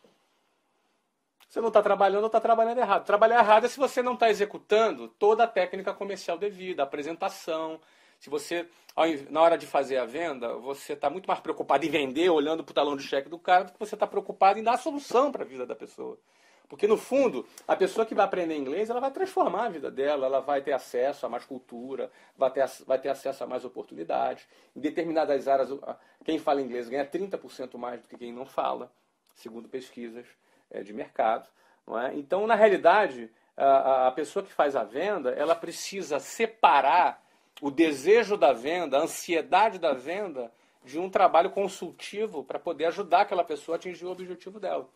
Você não está trabalhando ou está trabalhando errado. Trabalhar errado é se você não está executando toda a técnica comercial devida, a apresentação. Se você, na hora de fazer a venda, você está muito mais preocupado em vender, olhando para o talão de cheque do cara, do que você está preocupado em dar a solução para a vida da pessoa. Porque, no fundo, a pessoa que vai aprender inglês, ela vai transformar a vida dela, ela vai ter acesso a mais cultura, vai ter acesso a mais oportunidades. Em determinadas áreas, quem fala inglês ganha 30% mais do que quem não fala, segundo pesquisas de mercado. Não é? Então, na realidade, a pessoa que faz a venda, ela precisa separar o desejo da venda, a ansiedade da venda, de um trabalho consultivo para poder ajudar aquela pessoa a atingir o objetivo dela.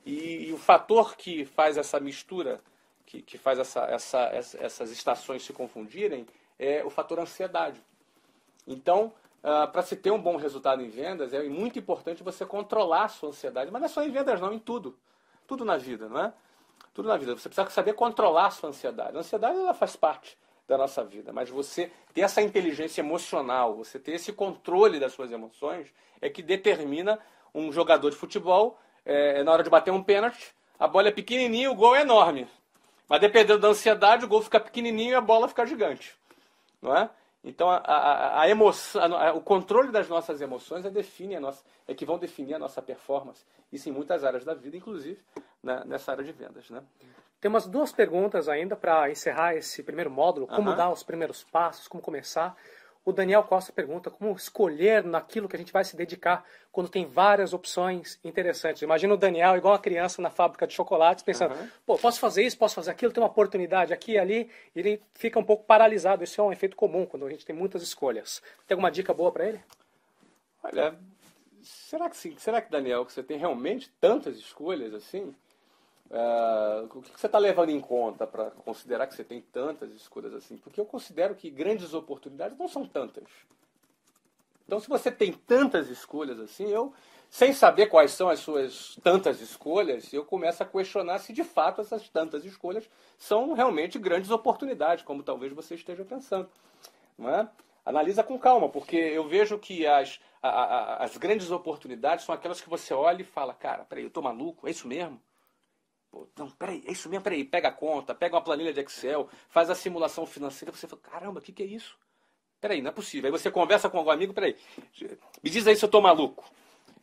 E o fator que faz essa mistura, que faz essas estações se confundirem, é o fator ansiedade. Então, para se ter um bom resultado em vendas, é muito importante você controlar a sua ansiedade. Mas não é só em vendas, não, em tudo. Tudo na vida, não é? Tudo na vida. Você precisa saber controlar a sua ansiedade. A ansiedade, ela faz parte da nossa vida, mas você ter essa inteligência emocional, você ter esse controle das suas emoções, é que determina um jogador de futebol, na hora de bater um pênalti, a bola é pequenininha, o gol é enorme. Mas dependendo da ansiedade, o gol fica pequenininho e a bola fica gigante. Não é? Então, a emoção, o controle das nossas emoções é que vão definir a nossa performance. Isso em muitas áreas da vida, inclusive nessa área de vendas. Né? Tem umas 2 perguntas ainda para encerrar esse primeiro módulo. Como dar os primeiros passos, como começar. O Daniel Costa pergunta como escolher naquilo que a gente vai se dedicar quando tem várias opções interessantes. Imagina o Daniel igual uma criança na fábrica de chocolates pensando, pô, posso fazer isso, posso fazer aquilo, tem uma oportunidade aqui e ali. E ele fica um pouco paralisado. Isso é um efeito comum quando a gente tem muitas escolhas. Tem alguma dica boa para ele? Olha, será que sim? Será que, Daniel, que você tem realmente tantas escolhas assim? O que você está levando em conta para considerar que você tem tantas escolhas assim? Porque eu considero que grandes oportunidades não são tantas. Então, se você tem tantas escolhas assim, sem saber quais são as suas tantas escolhas, eu começo a questionar se de fato essas tantas escolhas são realmente grandes oportunidades, como talvez você esteja pensando. Não é? Analisa com calma, porque eu vejo que as grandes oportunidades são aquelas que você olha e fala, cara, peraí, eu estou maluco? É isso mesmo? Pô, não, peraí, é isso mesmo, peraí, pega a conta, pega uma planilha de Excel, faz a simulação financeira, você fala, caramba, o que é isso? Peraí, não é possível. Aí você conversa com algum amigo, peraí, me diz aí se eu tô maluco.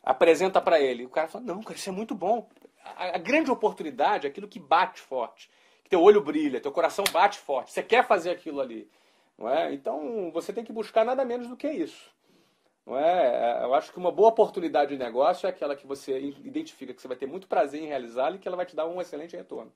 Apresenta para ele. O cara fala, não, cara, isso é muito bom. A grande oportunidade é aquilo que bate forte, que teu olho brilha, teu coração bate forte, você quer fazer aquilo ali. Não é? Então, você tem que buscar nada menos do que isso. Não é? Eu acho que uma boa oportunidade de negócio é aquela que você identifica que você vai ter muito prazer em realizá-la e que ela vai te dar um excelente retorno.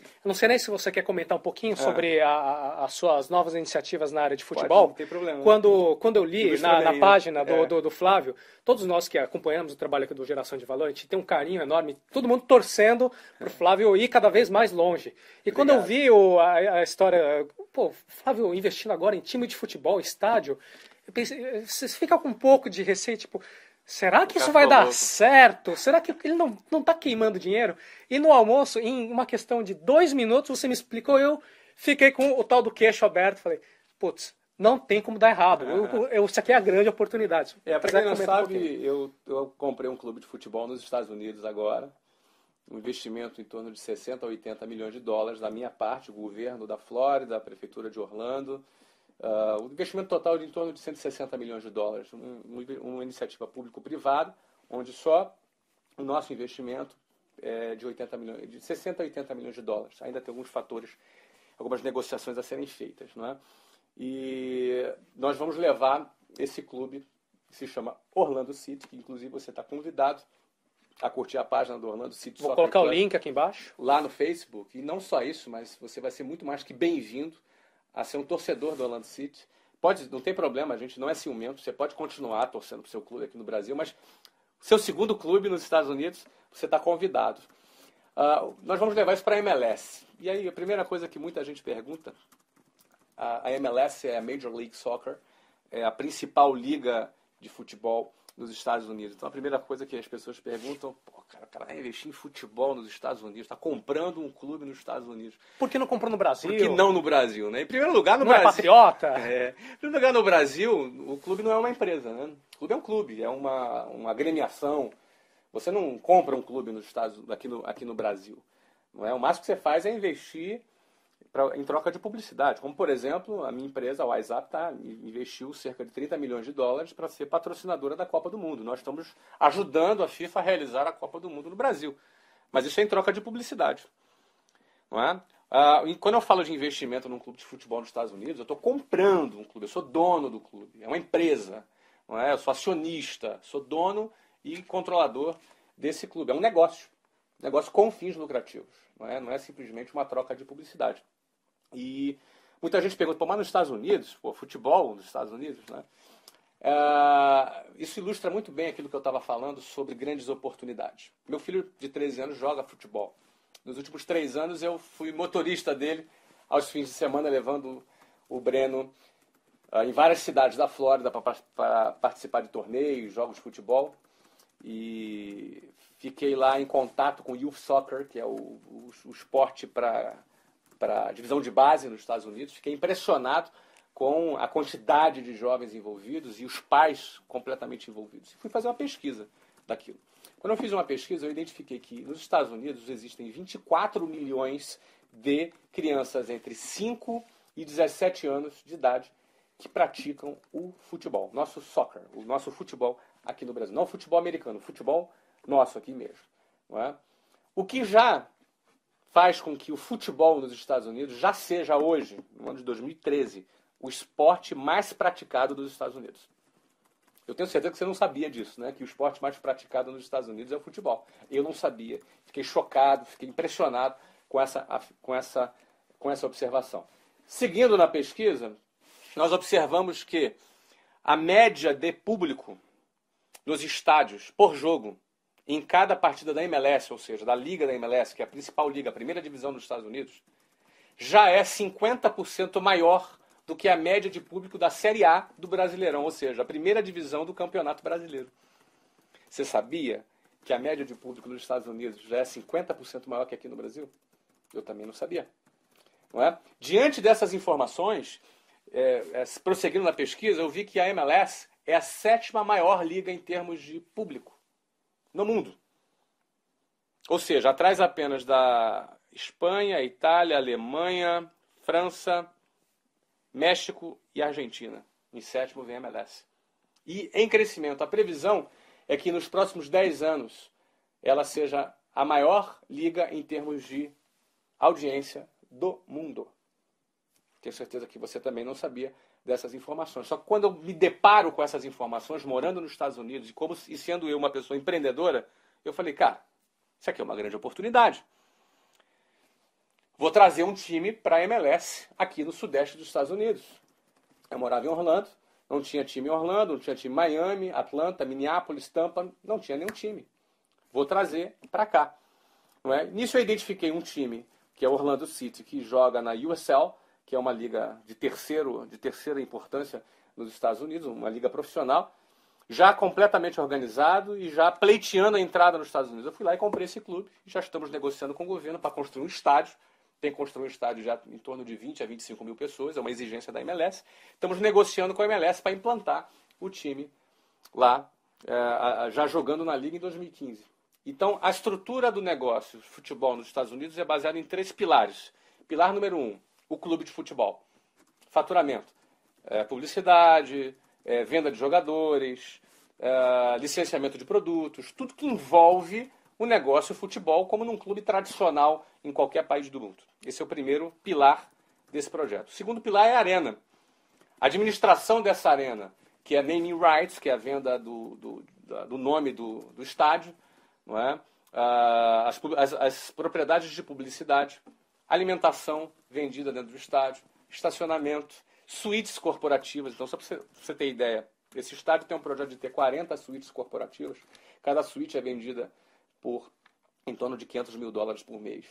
Eu não sei nem se você quer comentar um pouquinho sobre as suas novas iniciativas na área de futebol. Não tem problema. Quando eu li na página do Flávio, todos nós que acompanhamos o trabalho aqui do Geração de Valor, a gente tem um carinho enorme, todo mundo torcendo para o Flávio ir cada vez mais longe. E quando eu vi a história, pô, Flávio investindo agora em time de futebol, estádio, eu pensei, você fica com um pouco de receio, tipo, será que isso vai dar certo? Será que ele não está queimando dinheiro? E no almoço, em uma questão de 2 minutos, você me explicou, eu fiquei com o tal do queixo aberto, falei, putz, não tem como dar errado. Isso aqui é a grande oportunidade. Para quem não sabe, eu comprei um clube de futebol nos Estados Unidos agora, um investimento em torno de 60 a 80 milhões de dólares da minha parte, o governo da Flórida, a prefeitura de Orlando. O investimento total de em torno de 160 milhões de dólares, uma iniciativa público-privada, onde só o nosso investimento é de 60 a 80 milhões de dólares. Ainda tem alguns fatores, algumas negociações a serem feitas. Não é? E nós vamos levar esse clube, que se chama Orlando City, que inclusive você está convidado a curtir a página do Orlando City. Vou colocar o link aqui embaixo. Lá no Facebook. E não só isso, mas você vai ser muito mais que bem-vindo a ser um torcedor do Orlando City. Não tem problema, a gente não é ciumento, você pode continuar torcendo para o seu clube aqui no Brasil, mas seu segundo clube nos Estados Unidos, você está convidado. Nós vamos levar isso para a MLS. E aí, a primeira coisa que muita gente pergunta, A MLS é a Major League Soccer, é a principal liga de futebol nos Estados Unidos. Então a primeira coisa que as pessoas perguntam, pô, cara, o cara vai investir em futebol nos Estados Unidos, está comprando um clube nos Estados Unidos. Por que não comprou no Brasil? Por que não no Brasil, né? Em primeiro lugar, no não Brasil. É patriota? Em primeiro lugar, no Brasil, o clube não é uma empresa, né? O clube é um clube, é uma agremiação. Você não compra um clube nos Estados, aqui no Brasil. Não é? O máximo que você faz é investir em troca de publicidade. Como, por exemplo, a minha empresa, a WhatsApp, investiu cerca de 30 milhões de dólares para ser patrocinadora da Copa do Mundo. Nós estamos ajudando a FIFA a realizar a Copa do Mundo no Brasil. Mas isso é em troca de publicidade. Não é? E quando eu falo de investimento num clube de futebol nos Estados Unidos, eu estou comprando um clube, eu sou dono do clube. É uma empresa. Não é? Eu sou acionista, sou dono e controlador desse clube. É um negócio. Negócio com fins lucrativos. Não é simplesmente uma troca de publicidade. E muita gente pergunta, mas nos Estados Unidos, futebol nos Estados Unidos, né? Isso ilustra muito bem aquilo que eu estava falando sobre grandes oportunidades. Meu filho de 13 anos joga futebol. Nos últimos 3 anos eu fui motorista dele aos fins de semana, levando o Breno em várias cidades da Flórida para participar de torneios, jogos de futebol. E fiquei lá em contato com o Youth Soccer, que é o esporte para a divisão de base nos Estados Unidos. Fiquei impressionado com a quantidade de jovens envolvidos e os pais completamente envolvidos. E fui fazer uma pesquisa daquilo. Quando eu fiz uma pesquisa, eu identifiquei que nos Estados Unidos existem 24 milhões de crianças entre 5 e 17 anos de idade que praticam o futebol, nosso soccer, o nosso futebol aqui no Brasil. Não o futebol americano, o futebol nosso aqui mesmo. Não é? O que já faz com que o futebol nos Estados Unidos já seja hoje, no ano de 2013, o esporte mais praticado dos Estados Unidos. Eu tenho certeza que você não sabia disso, né? Que o esporte mais praticado nos Estados Unidos é o futebol. Eu não sabia. Fiquei chocado, fiquei impressionado com essa observação. Seguindo na pesquisa, nós observamos que a média de público nos estádios por jogo em cada partida da MLS, ou seja, da liga da MLS, que é a principal liga, a primeira divisão dos Estados Unidos, já é 50% maior do que a média de público da Série A do Brasileirão, ou seja, a primeira divisão do Campeonato Brasileiro. Você sabia que a média de público nos Estados Unidos já é 50% maior que aqui no Brasil? Eu também não sabia. Não é? Diante dessas informações, prosseguindo na pesquisa, eu vi que a MLS é a 7ª maior liga em termos de público no mundo. Ou seja, atrás apenas da Espanha, Itália, Alemanha, França, México e Argentina. Em 7º vem a MLS. E em crescimento. A previsão é que nos próximos 10 anos ela seja a maior liga em termos de audiência do mundo. Tenho certeza que você também não sabia dessas informações. Só que quando eu me deparo com essas informações, morando nos Estados Unidos e sendo eu uma pessoa empreendedora, eu falei, cara, isso aqui é uma grande oportunidade. Vou trazer um time para a MLS aqui no sudeste dos Estados Unidos. Eu morava em Orlando, não tinha time em Orlando, não tinha time em Miami, Atlanta, Minneapolis, Tampa, não tinha nenhum time. Vou trazer para cá. Não é? Nisso eu identifiquei um time, que é o Orlando City, que joga na USL, que é uma liga de terceira importância nos Estados Unidos, uma liga profissional, já completamente organizado e já pleiteando a entrada nos Estados Unidos. Eu fui lá e comprei esse clube, e já estamos negociando com o governo para construir um estádio. Tem que construir um estádio já em torno de 20 a 25 mil pessoas, é uma exigência da MLS. Estamos negociando com a MLS para implantar o time lá, já jogando na liga em 2015. Então, a estrutura do negócio de futebol nos Estados Unidos é baseada em 3 pilares. Pilar número 1, o clube de futebol. Faturamento. Publicidade, venda de jogadores, licenciamento de produtos, tudo que envolve o negócio futebol como num clube tradicional em qualquer país do mundo. Esse é o primeiro pilar desse projeto. O segundo pilar é a arena. A administração dessa arena, que é naming rights, que é a venda do nome do estádio, não é? As propriedades de publicidade, alimentação vendida dentro do estádio, estacionamento, suítes corporativas. Então, só para você ter ideia, esse estádio tem um projeto de ter 40 suítes corporativas. Cada suíte é vendida por em torno de $500 mil por mês.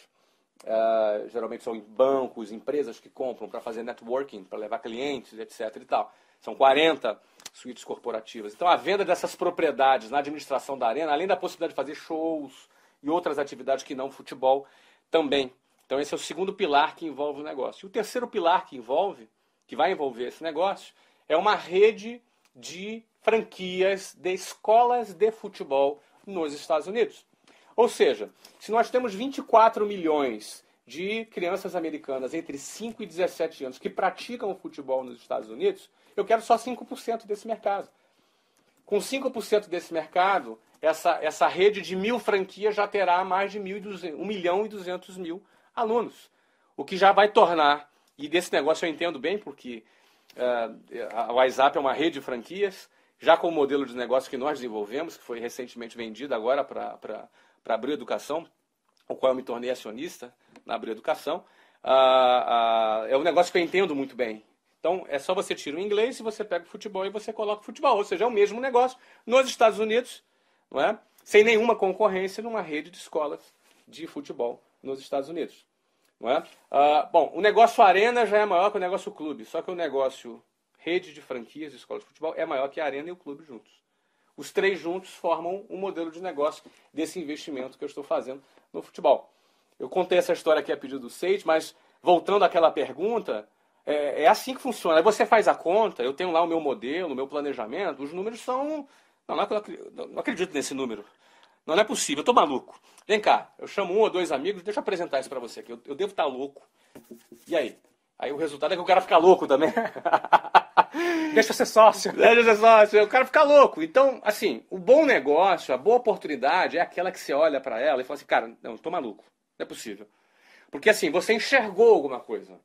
geralmente são bancos, empresas que compram para fazer networking, para levar clientes, etc. e tal. São 40 suítes corporativas. Então, a venda dessas propriedades na administração da arena, além da possibilidade de fazer shows e outras atividades que não futebol, também. Então, esse é o segundo pilar que envolve o negócio. E o terceiro pilar que vai envolver esse negócio, é uma rede de franquias de escolas de futebol nos Estados Unidos. Ou seja, se nós temos 24 milhões de crianças americanas entre 5 e 17 anos que praticam futebol nos Estados Unidos, eu quero só 5% desse mercado. Com 5% desse mercado, essa rede de 1.000 franquias já terá mais de 1.200.000 alunos. O que já vai tornar, e desse negócio eu entendo bem, porque a WhatsApp é uma rede de franquias, já com o modelo de negócio que nós desenvolvemos, que foi recentemente vendido agora para Abril Educação, o qual eu me tornei acionista na Abril Educação, é um negócio que eu entendo muito bem. Então, é só você tirar o inglês e você pega o futebol e você coloca o futebol. Ou seja, é o mesmo negócio nos Estados Unidos, não é? Sem nenhuma concorrência numa rede de escolas de futebol nos Estados Unidos. Não é? Bom, o negócio arena já é maior que o negócio clube, só que o negócio rede de franquias de escolas de futebol é maior que a arena e o clube juntos. Os três juntos formam um modelo de negócio desse investimento que eu estou fazendo no futebol. Eu contei essa história aqui a pedido do Seite, mas voltando àquela pergunta, é assim que funciona. Aí você faz a conta, eu tenho lá o meu modelo, o meu planejamento, os números são... Não acredito nesse número. Não é possível, eu estou maluco. Vem cá, eu chamo 1 ou 2 amigos, deixa eu apresentar isso para você aqui. Eu devo estar louco. E aí? Aí o resultado é que o cara fica louco também. Deixa eu ser sócio. Deixa eu ser sócio. O cara fica louco. Então, assim, o bom negócio, a boa oportunidade é aquela que você olha para ela e fala assim, cara, não, eu estou maluco. Não é possível. Porque assim, você enxergou alguma coisa.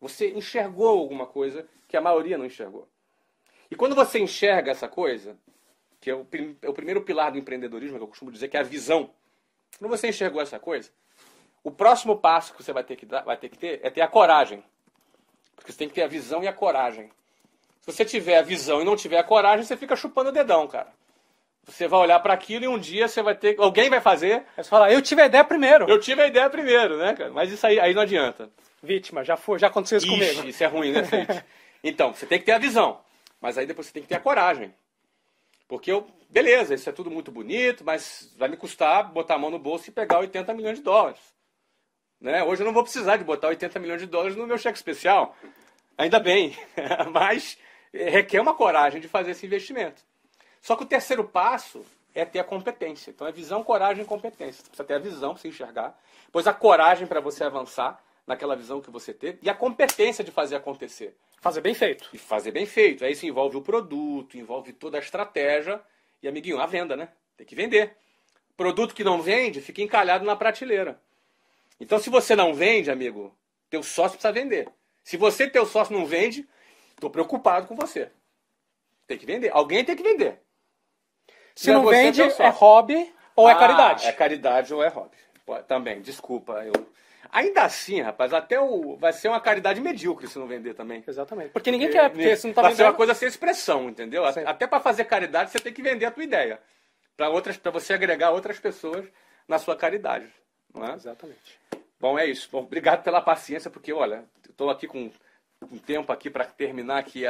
Você enxergou alguma coisa que a maioria não enxergou. E quando você enxerga essa coisa, que é o primeiro pilar do empreendedorismo, que eu costumo dizer que é a visão. Quando você enxergou essa coisa, o próximo passo que você vai ter que ter é ter a coragem. Porque você tem que ter a visão e a coragem. Se você tiver a visão e não tiver a coragem, você fica chupando o dedão, cara. Você vai olhar para aquilo e um dia você vai ter... Alguém vai fazer... Aí você fala, eu tive a ideia primeiro. Eu tive a ideia primeiro, né, cara? Mas isso aí não adianta. Vítima, já aconteceu isso comigo. Isso é ruim, né, Feite? Então, você tem que ter a visão. Mas aí depois você tem que ter a coragem. Porque beleza, isso é tudo muito bonito, mas vai me custar botar a mão no bolso e pegar 80 milhões de dólares. Né? Hoje eu não vou precisar de botar 80 milhões de dólares no meu cheque especial. Ainda bem. Mas requer uma coragem de fazer esse investimento. Só que o terceiro passo é ter a competência. Então é visão, coragem e competência. Você precisa ter a visão para você enxergar, depois a coragem para você avançar naquela visão que você teve e a competência de fazer acontecer. Fazer bem feito. E fazer bem feito. Aí isso envolve o produto, envolve toda a estratégia e, amiguinho, a venda, né? Tem que vender. Produto que não vende fica encalhado na prateleira. Então, se você não vende, amigo, teu sócio precisa vender. Se você, teu sócio, não vende, estou preocupado com você. Tem que vender. Alguém tem que vender. Se não vende, é hobby ou é caridade? É caridade ou é hobby. Também, desculpa. Ainda assim, rapaz, vai ser uma caridade medíocre se não vender também. Exatamente. Porque ninguém quer, porque você não tá vendendo. Vai ser uma coisa sem expressão, entendeu? Sim. Até para fazer caridade, você tem que vender a tua ideia. Para você agregar outras pessoas na sua caridade. Não é? Exatamente. Bom, é isso. Bom, obrigado pela paciência, porque, olha, estou aqui com um tempo aqui para terminar aqui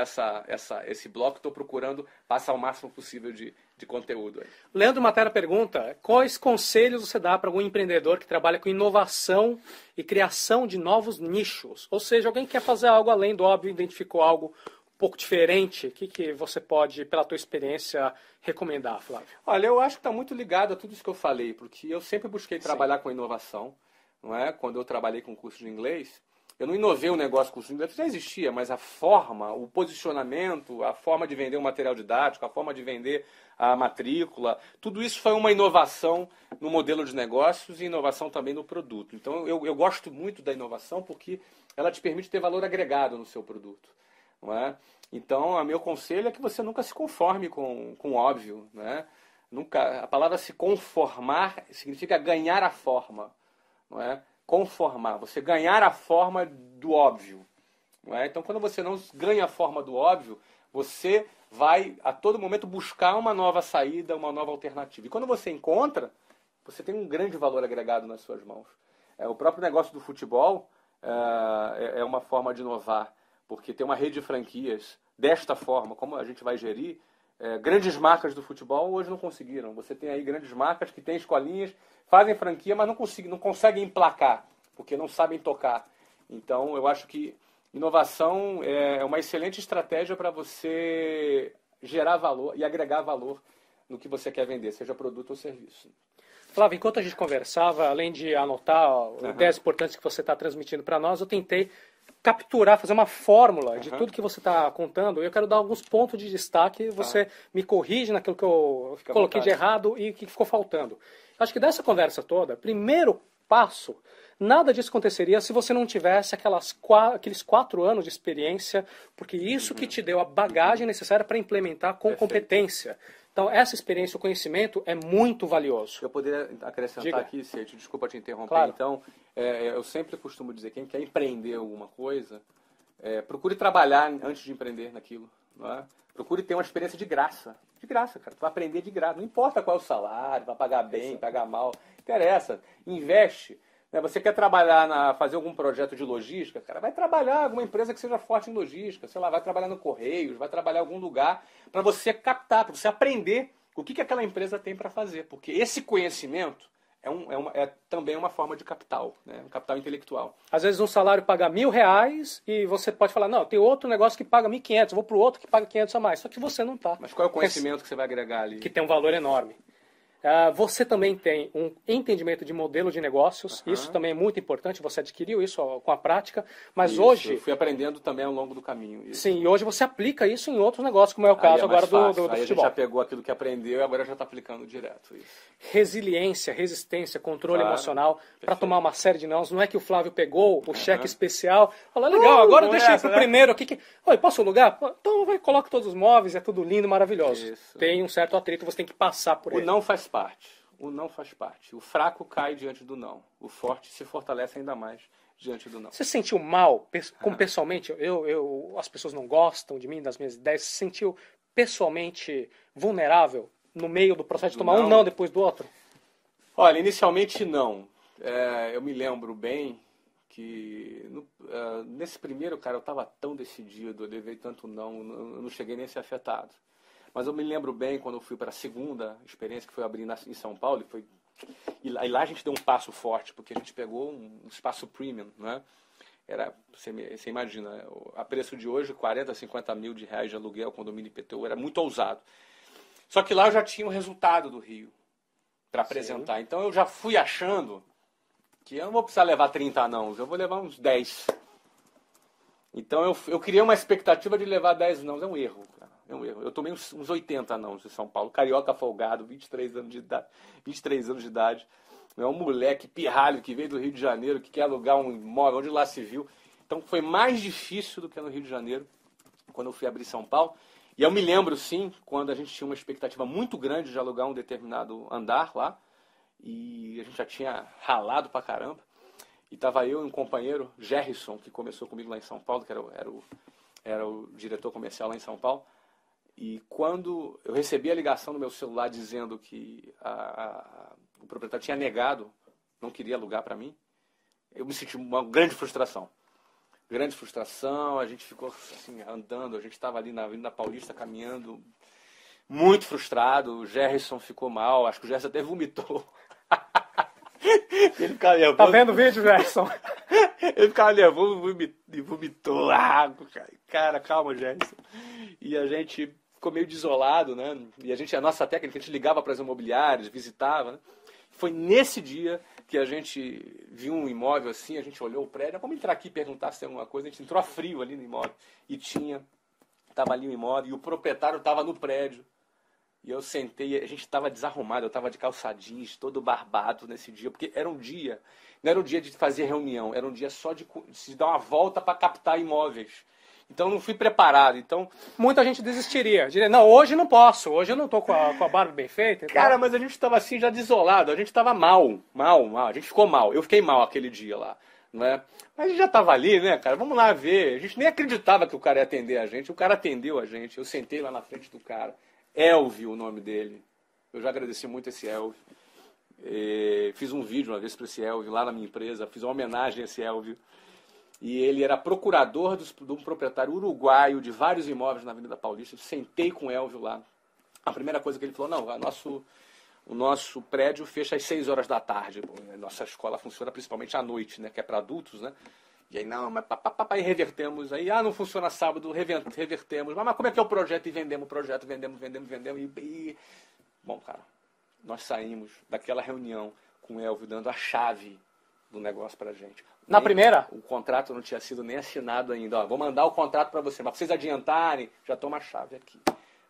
esse bloco. Estou procurando passar o máximo possível de conteúdo aí. Leandro Matera pergunta, quais conselhos você dá para algum empreendedor que trabalha com inovação e criação de novos nichos? Ou seja, alguém que quer fazer algo além do óbvio, identificou algo um pouco diferente, o que você pode, pela tua experiência, recomendar, Flávio? Olha, eu acho que está muito ligado a tudo isso que eu falei, porque eu sempre busquei trabalhar com inovação, não é? Quando eu trabalhei com curso de inglês, eu não inovei o negócio com o curso de inglês, já existia, mas a forma, o posicionamento, a forma de vender o material didático, a forma de vender a matrícula, tudo isso foi uma inovação no modelo de negócios e inovação também no produto. Então, eu gosto muito da inovação porque ela te permite ter valor agregado no seu produto. Não é? Então, o meu conselho é que você nunca se conforme com o óbvio. Né? A palavra se conformar significa ganhar a forma. Não é? Conformar, você ganhar a forma do óbvio. Não é? Então, quando você não ganha a forma do óbvio, você vai a todo momento buscar uma nova saída, uma nova alternativa. E quando você encontra, você tem um grande valor agregado nas suas mãos. O próprio negócio do futebol é uma forma de inovar, porque tem uma rede de franquias desta forma, como a gente vai gerir, grandes marcas do futebol hoje não conseguiram. Você tem aí grandes marcas que têm escolinhas, fazem franquia, mas não conseguem emplacar, porque não sabem tocar. Então, eu acho que inovação é uma excelente estratégia para você gerar valor e agregar valor no que você quer vender, seja produto ou serviço. Flávio, enquanto a gente conversava, além de anotar ideias importantes que você está transmitindo para nós, eu tentei capturar, fazer uma fórmula de tudo que você está contando. Eu quero dar alguns pontos de destaque, você me corrige naquilo que eu coloquei de errado e que ficou faltando. Acho que dessa conversa toda, primeiro passo, nada disso aconteceria se você não tivesse aqueles 4 anos de experiência, porque isso que te deu a bagagem necessária para implementar com competência. Então, essa experiência, o conhecimento é muito valioso. Eu poderia acrescentar aqui, Seite, desculpa te interromper. Claro. Então, eu sempre costumo dizer, quem quer empreender alguma coisa, procure trabalhar antes de empreender naquilo. Não é? Procure ter uma experiência de graça. De graça, cara. Tu vai aprender de graça. Não importa qual é o salário, vai pagar bem, pagar mal. Não interessa. Investe. Você quer trabalhar, fazer algum projeto de logística, cara, vai trabalhar em alguma empresa que seja forte em logística, sei lá, vai trabalhar no Correios, vai trabalhar em algum lugar para você captar, para você aprender o que aquela empresa tem para fazer. Porque esse conhecimento é também uma forma de capital, né? Um capital intelectual. Às vezes um salário paga R$1.000 e você pode falar, não, tem outro negócio que paga 1.500, eu vou para o outro que paga 500 a mais. Só que você não está. Mas qual é o conhecimento que você vai agregar ali? Que tem um valor enorme. Você também tem um entendimento de modelo de negócios, isso também é muito importante, você adquiriu isso com a prática, mas isso, hoje... eu fui aprendendo também ao longo do caminho. Isso. Sim, e hoje você aplica isso em outros negócios, como é o caso agora do futebol. Aí a gente já pegou aquilo que aprendeu e agora já está aplicando direto. Isso. Resiliência, resistência, controle emocional, para tomar uma série de nãos. Não é que o Flávio pegou o cheque especial, falou, legal, agora deixa eu ir pro primeiro aqui. Oi, posso alugar? Então coloca todos os móveis, é tudo lindo, maravilhoso. Isso. Tem um certo atrito, você tem que passar por ele. O não faz parte. O não faz parte. O fraco cai diante do não. O forte se fortalece ainda mais diante do não. Você se sentiu mal, como pessoalmente? As pessoas não gostam de mim, das minhas ideias. Você se sentiu pessoalmente vulnerável no meio do processo de tomar um não depois do outro? Olha, inicialmente não. Eu me lembro bem que nesse primeiro, cara, eu estava tão decidido, eu levei tanto não, eu não cheguei nem a ser afetado. Mas eu me lembro bem quando eu fui para a segunda experiência, que foi abrir em São Paulo, e lá a gente deu um passo forte, porque a gente pegou um espaço premium, né? Você imagina, a preço de hoje, 40, 50 mil de reais de aluguel, condomínio IPTU, era muito ousado. Só que lá eu já tinha o resultado do Rio para apresentar. Então eu já fui achando que eu não vou precisar levar 30 nãos, eu vou levar uns 10. Então eu criei uma expectativa de levar 10 nãos, é um erro, cara. É um erro. Eu tomei uns 80 nãos em São Paulo, carioca folgado, 23 anos de idade. É um moleque pirralho que veio do Rio de Janeiro, que quer alugar um imóvel onde lá se viu. Então foi mais difícil do que no Rio de Janeiro, quando eu fui abrir São Paulo. E eu me lembro, sim, quando a gente tinha uma expectativa muito grande de alugar um determinado andar lá, e a gente já tinha ralado pra caramba. E tava eu e um companheiro, Gerrison, que começou comigo lá em São Paulo, que era o diretor comercial lá em São Paulo. E quando eu recebi a ligação no meu celular dizendo que o proprietário tinha negado, não queria alugar para mim, eu me senti uma grande frustração. Grande frustração, a gente ficou assim, andando, a gente estava ali na Avenida Paulista caminhando, muito frustrado, o Gerrison ficou mal, acho que o Gerrison até vomitou. Ele ficava nervoso. Tá vendo o vídeo, Gerson? Ele ficava nervoso e vomitou. Cara, calma, Gerson. E a gente ficou meio desolado, né? E a nossa técnica, a gente ligava para as imobiliárias, visitava, né? Foi nesse dia que a gente viu um imóvel assim, a gente olhou o prédio, vamos entrar aqui e perguntar se tem alguma coisa. A gente entrou a frio ali no imóvel e estava ali o imóvel e o proprietário estava no prédio. E eu sentei, a gente estava desarrumado, eu estava de calça jeans, todo barbado nesse dia, porque era um dia, não era um dia de fazer reunião, era um dia só de se dar uma volta para captar imóveis. Então não fui preparado. Então muita gente desistiria, diria, não, hoje não posso, hoje eu não estou com a barba bem feita. Cara, mas a gente estava assim já desolado, a gente estava mal, a gente ficou mal, eu fiquei mal aquele dia lá. Né? Mas a gente já estava ali, né, cara? Vamos lá ver. A gente nem acreditava que o cara ia atender a gente, o cara atendeu a gente, eu sentei lá na frente do cara. Elvio, o nome dele. Eu já agradeci muito esse Elvio. Fiz um vídeo uma vez para esse Elvio lá na minha empresa, fiz uma homenagem a esse Elvio. E ele era procurador de um proprietário uruguaio de vários imóveis na Avenida Paulista. Eu sentei com o Elvio lá. A primeira coisa que ele falou, não, o nosso prédio fecha às 6 horas da tarde. Nossa escola funciona principalmente à noite, né, que é para adultos, né? E aí, não, mas aí revertemos. Aí, não funciona sábado, revertemos. Mas como é que é o projeto? E vendemos o projeto, vendemos. Bom, cara, nós saímos daquela reunião com o Elvio dando a chave do negócio pra gente. Na primeira? O contrato não tinha sido nem assinado ainda. Ó, vou mandar o contrato para você, mas pra vocês adiantarem, já toma a chave aqui.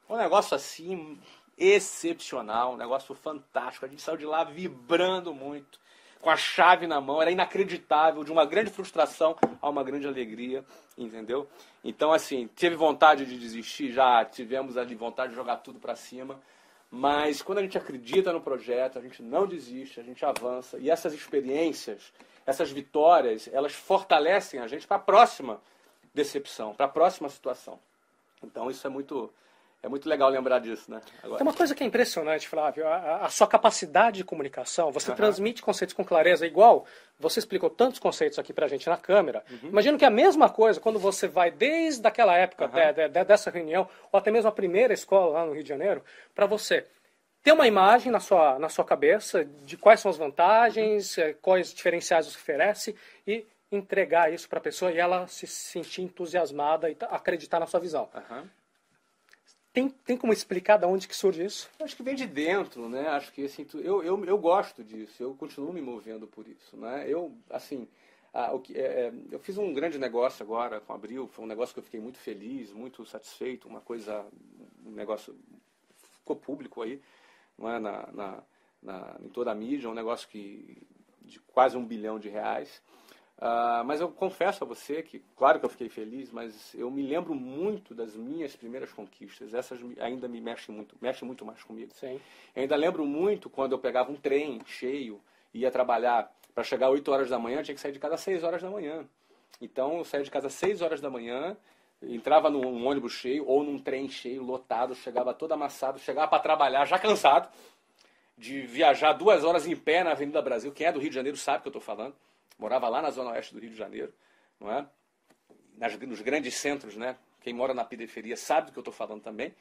Um negócio assim, excepcional, um negócio fantástico. A gente saiu de lá vibrando muito, com a chave na mão. Era inacreditável, de uma grande frustração a uma grande alegria, entendeu? Então, assim, teve vontade de desistir? Já tivemos ali vontade de jogar tudo para cima. Mas quando a gente acredita no projeto, a gente não desiste, a gente avança. E essas experiências, essas vitórias, elas fortalecem a gente para a próxima decepção, para a próxima situação. Então isso é muito legal lembrar disso, né? Agora. Tem uma coisa que é impressionante, Flávio, a sua capacidade de comunicação, você transmite conceitos com clareza, igual você explicou tantos conceitos aqui pra gente na câmera. Imagino que a mesma coisa, quando você vai desde aquela época, dessa reunião, ou até mesmo a primeira escola lá no Rio de Janeiro, para você ter uma imagem na sua cabeça de quais são as vantagens, quais diferenciais você oferece e entregar isso para a pessoa e ela se sentir entusiasmada e acreditar na sua visão. Tem como explicar de onde que surge isso? Eu acho que vem de dentro, né? Acho que assim, eu gosto disso, eu continuo me movendo por isso, né? Eu fiz um grande negócio agora com a Abril, foi um negócio que eu fiquei muito feliz, muito satisfeito, um negócio ficou público aí, não é? Em toda a mídia, um negócio de quase R$1 bilhão. Mas eu confesso a você que, claro que eu fiquei feliz, mas eu me lembro muito das minhas primeiras conquistas. Essas ainda me mexem muito mais comigo. Sim. Eu ainda lembro muito quando eu pegava um trem cheio, ia trabalhar para chegar às 8 horas da manhã, eu tinha que sair de casa às 6 horas da manhã. Então eu saía de casa às 6 horas da manhã, entrava num ônibus cheio ou num trem cheio, lotado, chegava todo amassado, chegava para trabalhar já cansado de viajar 2 horas em pé na Avenida Brasil. Quem é do Rio de Janeiro sabe o que eu estou falando. Morava lá na zona oeste do Rio de Janeiro, não é? Nos grandes centros, né? Quem mora na periferia sabe do que eu estou falando também.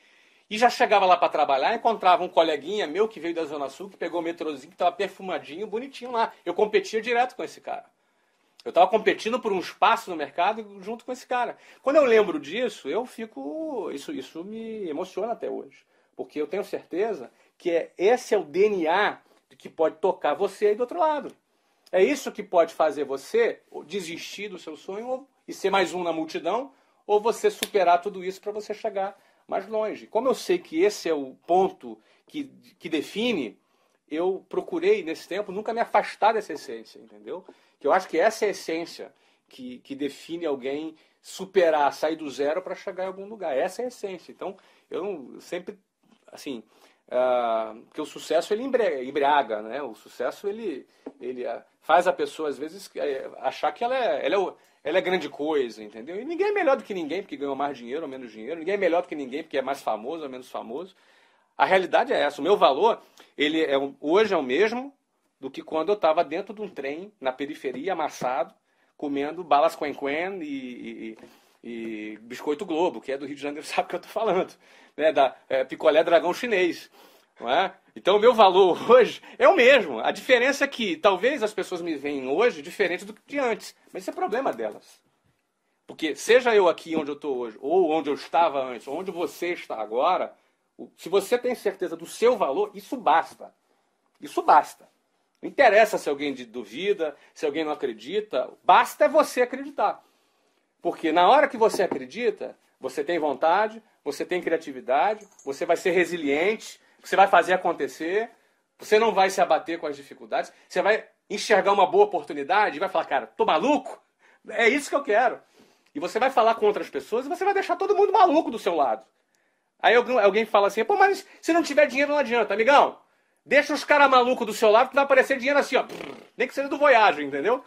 E já chegava lá para trabalhar, encontrava um coleguinha meu que veio da Zona Sul, que pegou o metrozinho, que estava perfumadinho, bonitinho lá. Eu competia direto com esse cara. Eu estava competindo por um espaço no mercado junto com esse cara. Quando eu lembro disso, isso me emociona até hoje. Porque eu tenho certeza que esse é o DNA que pode tocar você aí do outro lado. É isso que pode fazer você desistir do seu sonho e ser mais um na multidão, ou você superar tudo isso para você chegar mais longe. Como eu sei que esse é o ponto que define, eu procurei, nesse tempo, nunca me afastar dessa essência, entendeu? Que eu acho que essa é a essência que define alguém superar, sair do zero para chegar em algum lugar. Essa é a essência. Então, eu sempre, assim... porque o sucesso ele embriaga, né? O sucesso ele faz a pessoa às vezes achar que ela é grande coisa, entendeu? E ninguém é melhor do que ninguém porque ganhou mais dinheiro ou menos dinheiro, ninguém é melhor do que ninguém porque é mais famoso ou menos famoso. A realidade é essa. O meu valor hoje é o mesmo do que quando eu estava dentro de um trem na periferia amassado comendo balas quen-quen e biscoito Globo, que é do Rio de Janeiro, sabe o que eu estou falando, né? Picolé dragão chinês, não é? Então o meu valor hoje é o mesmo. A diferença é que talvez as pessoas me veem hoje diferente do que de antes, mas isso é problema delas. Porque seja eu aqui onde eu estou hoje, ou onde eu estava antes, ou onde você está agora, se você tem certeza do seu valor, isso basta. Isso basta. Não interessa se alguém duvida, se alguém não acredita, basta você acreditar. Porque na hora que você acredita, você tem vontade, você tem criatividade, você vai ser resiliente, você vai fazer acontecer, você não vai se abater com as dificuldades, você vai enxergar uma boa oportunidade e vai falar, cara, tô maluco? É isso que eu quero. E você vai falar com outras pessoas e você vai deixar todo mundo maluco do seu lado. Aí alguém fala assim, pô, mas se não tiver dinheiro não adianta, amigão. Deixa os caras malucos do seu lado que vai aparecer dinheiro assim, ó. Nem que seja do Voyage, entendeu?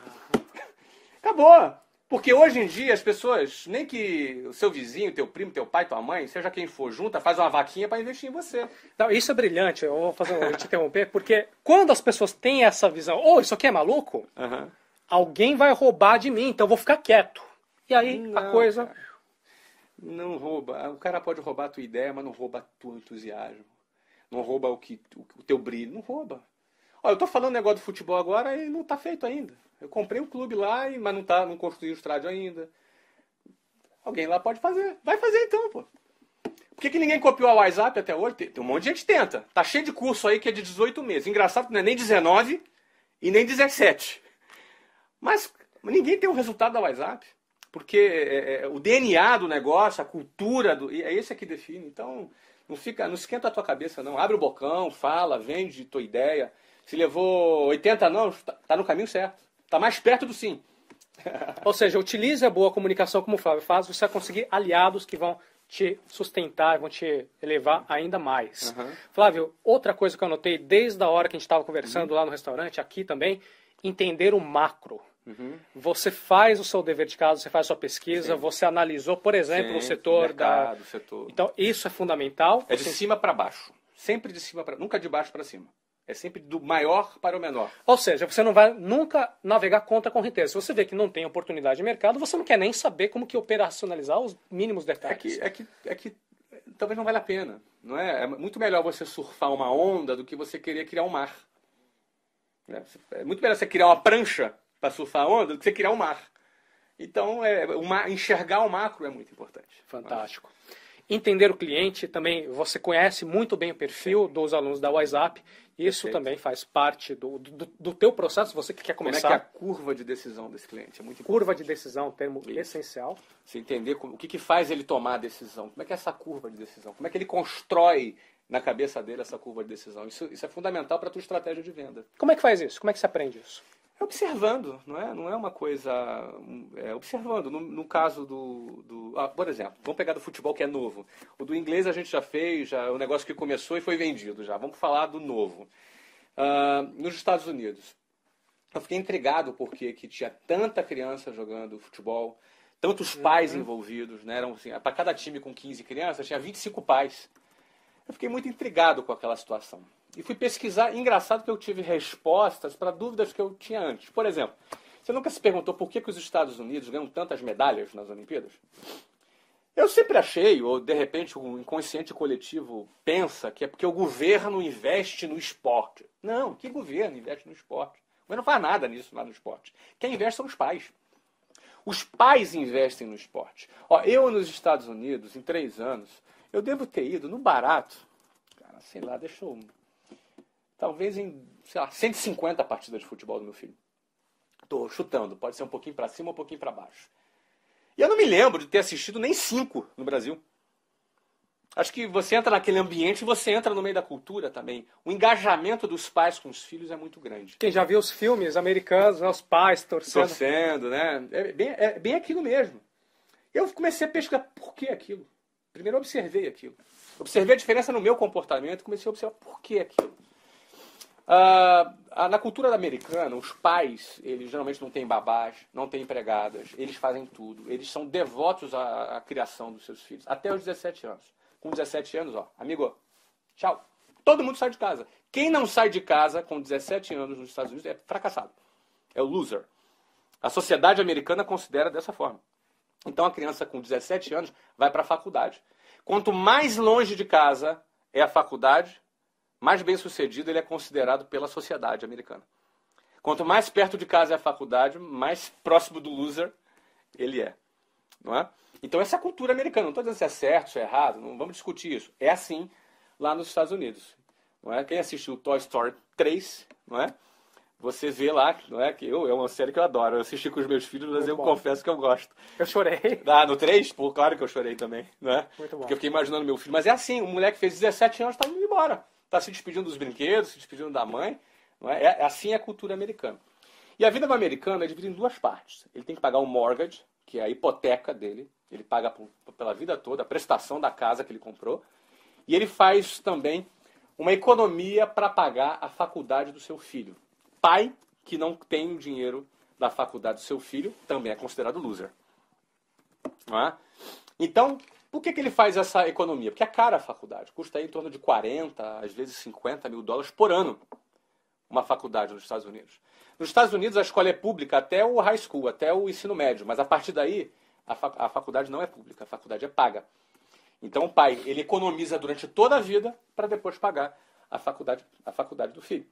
Acabou. Porque hoje em dia as pessoas, nem que o seu vizinho, teu primo, teu pai, tua mãe, seja quem for, junta, faz uma vaquinha para investir em você. Não, isso é brilhante, eu vou te interromper, porque quando as pessoas têm essa visão, isso aqui é maluco, alguém vai roubar de mim, então eu vou ficar quieto. E aí a coisa... Cara, não rouba. O cara pode roubar a tua ideia, mas não rouba o entusiasmo. Não rouba o teu brilho. Não rouba. Olha, eu tô falando negócio do futebol agora e não tá feito ainda. Eu comprei um clube lá, mas não construí o estádio ainda. Alguém lá pode fazer. Vai fazer então, pô. Por que ninguém copiou a WhatsApp até hoje? Tem um monte de gente que tenta. Tá cheio de curso aí que é de 18 meses. Engraçado que não é nem 19 e nem 17. Mas ninguém tem o resultado da WhatsApp. Porque o DNA do negócio, a cultura, é esse que define. Então, não esquenta a tua cabeça, não. Abre o bocão, fala, vende tua ideia. Se levou 80 não, tá no caminho certo. Tá mais perto do sim. Ou seja, utilize a boa comunicação como o Flávio faz, você vai conseguir aliados que vão te sustentar, vão te elevar ainda mais. Flávio, outra coisa que eu anotei desde a hora que a gente estava conversando lá no restaurante, aqui também, entender o macro. Você faz o seu dever de casa, você faz a sua pesquisa, você analisou, por exemplo, o setor mercado, setor. Então, isso é fundamental. É de cima para baixo. Sempre de cima para... Nunca de baixo para cima. É sempre do maior para o menor. Ou seja, você não vai nunca navegar contra a correnteza. Se você vê que não tem oportunidade de mercado, você não quer nem saber como que operacionalizar os mínimos detalhes. É que talvez não valha a pena. Não é? É muito melhor você surfar uma onda do que você querer criar um mar. É muito melhor você criar uma prancha para surfar a onda do que você criar um mar. Então, enxergar o macro é muito importante. Fantástico. Entender o cliente também, você conhece muito bem o perfil dos alunos da WhatsApp. Isso também faz parte do teu processo, você que quer começar. Como é que é a curva de decisão desse cliente? É muito importante. Curva de decisão, termo essencial. Você entender o que faz ele tomar a decisão. Como é que é essa curva de decisão? Como é que ele constrói na cabeça dele essa curva de decisão? Isso é fundamental para a tua estratégia de venda. Como é que faz isso? Como é que você aprende isso? É observando, não é uma coisa... observando. No caso por exemplo, vamos pegar do futebol que é novo. O do inglês a gente já fez, o negócio que começou e foi vendido já. Vamos falar do novo. Nos Estados Unidos, eu fiquei intrigado porque que tinha tanta criança jogando futebol, tantos pais envolvidos, né? Eram, assim, para cada time com 15 crianças, tinha 25 pais. Eu fiquei muito intrigado com aquela situação. E fui pesquisar. Engraçado que eu tive respostas para dúvidas que eu tinha antes. Por exemplo, você nunca se perguntou por que os Estados Unidos ganham tantas medalhas nas Olimpíadas? Eu sempre achei, ou de repente o inconsciente coletivo pensa que é porque o governo investe no esporte. Não, que governo investe no esporte? O governo não faz nada nisso lá no esporte. Quem investe são os pais. Os pais investem no esporte. Eu nos Estados Unidos, em 3 anos, eu devo ter ido no barato, cara, sei lá, talvez em, 150 partidas de futebol do meu filho. Estou chutando, pode ser um pouquinho para cima ou um pouquinho para baixo. E eu não me lembro de ter assistido nem 5 no Brasil. Acho que você entra naquele ambiente e você entra no meio da cultura também. O engajamento dos pais com os filhos é muito grande. Quem já viu os filmes americanos, os pais torcendo, né? É bem aquilo mesmo. Eu comecei a pesquisar por que aquilo. Primeiro eu observei aquilo. Observei a diferença no meu comportamento e comecei a observar por que aquilo. Na cultura americana, os pais, eles geralmente não têm babás, não têm empregadas, eles fazem tudo. Eles são devotos à criação dos seus filhos, até os 17 anos. Com 17 anos, amigo, tchau. Todo mundo sai de casa. Quem não sai de casa com 17 anos nos Estados Unidos é fracassado. É o loser. A sociedade americana considera dessa forma. Então a criança com 17 anos vai para a faculdade. Quanto mais longe de casa é a faculdade, mais bem sucedido ele é considerado pela sociedade americana. Quanto mais perto de casa é a faculdade, mais próximo do loser ele é. Não é? Então essa é a cultura americana. Não estou dizendo se é certo, se é errado, não vamos discutir isso. É assim lá nos Estados Unidos. Não é? Quem assistiu Toy Story 3, não é? Você vê lá, não é? Que é uma série que eu adoro. Eu assisti com os meus filhos, mas eu confesso que eu gosto. Eu chorei. No 3? Pô, claro que eu chorei também, não é? Muito bom. Porque eu fiquei imaginando meu filho. Mas é assim, o moleque fez 17 anos, está indo embora. Está se despedindo dos brinquedos, se despedindo da mãe. Não é? Assim é a cultura americana. E a vida do americano é dividida em 2 partes. Ele tem que pagar o mortgage, que é a hipoteca dele. Ele paga pela vida toda a prestação da casa que ele comprou. E ele faz também uma economia para pagar a faculdade do seu filho. Pai que não tem o dinheiro da faculdade do seu filho também é considerado loser. Não é? Então, por que ele faz essa economia? Porque é cara a faculdade. Custa aí em torno de 40, às vezes 50 mil dólares por ano uma faculdade nos Estados Unidos. Nos Estados Unidos a escola é pública até o high school, até o ensino médio, mas a partir daí a faculdade não é pública, a faculdade é paga. Então o pai, ele economiza durante toda a vida para depois pagar a faculdade do filho.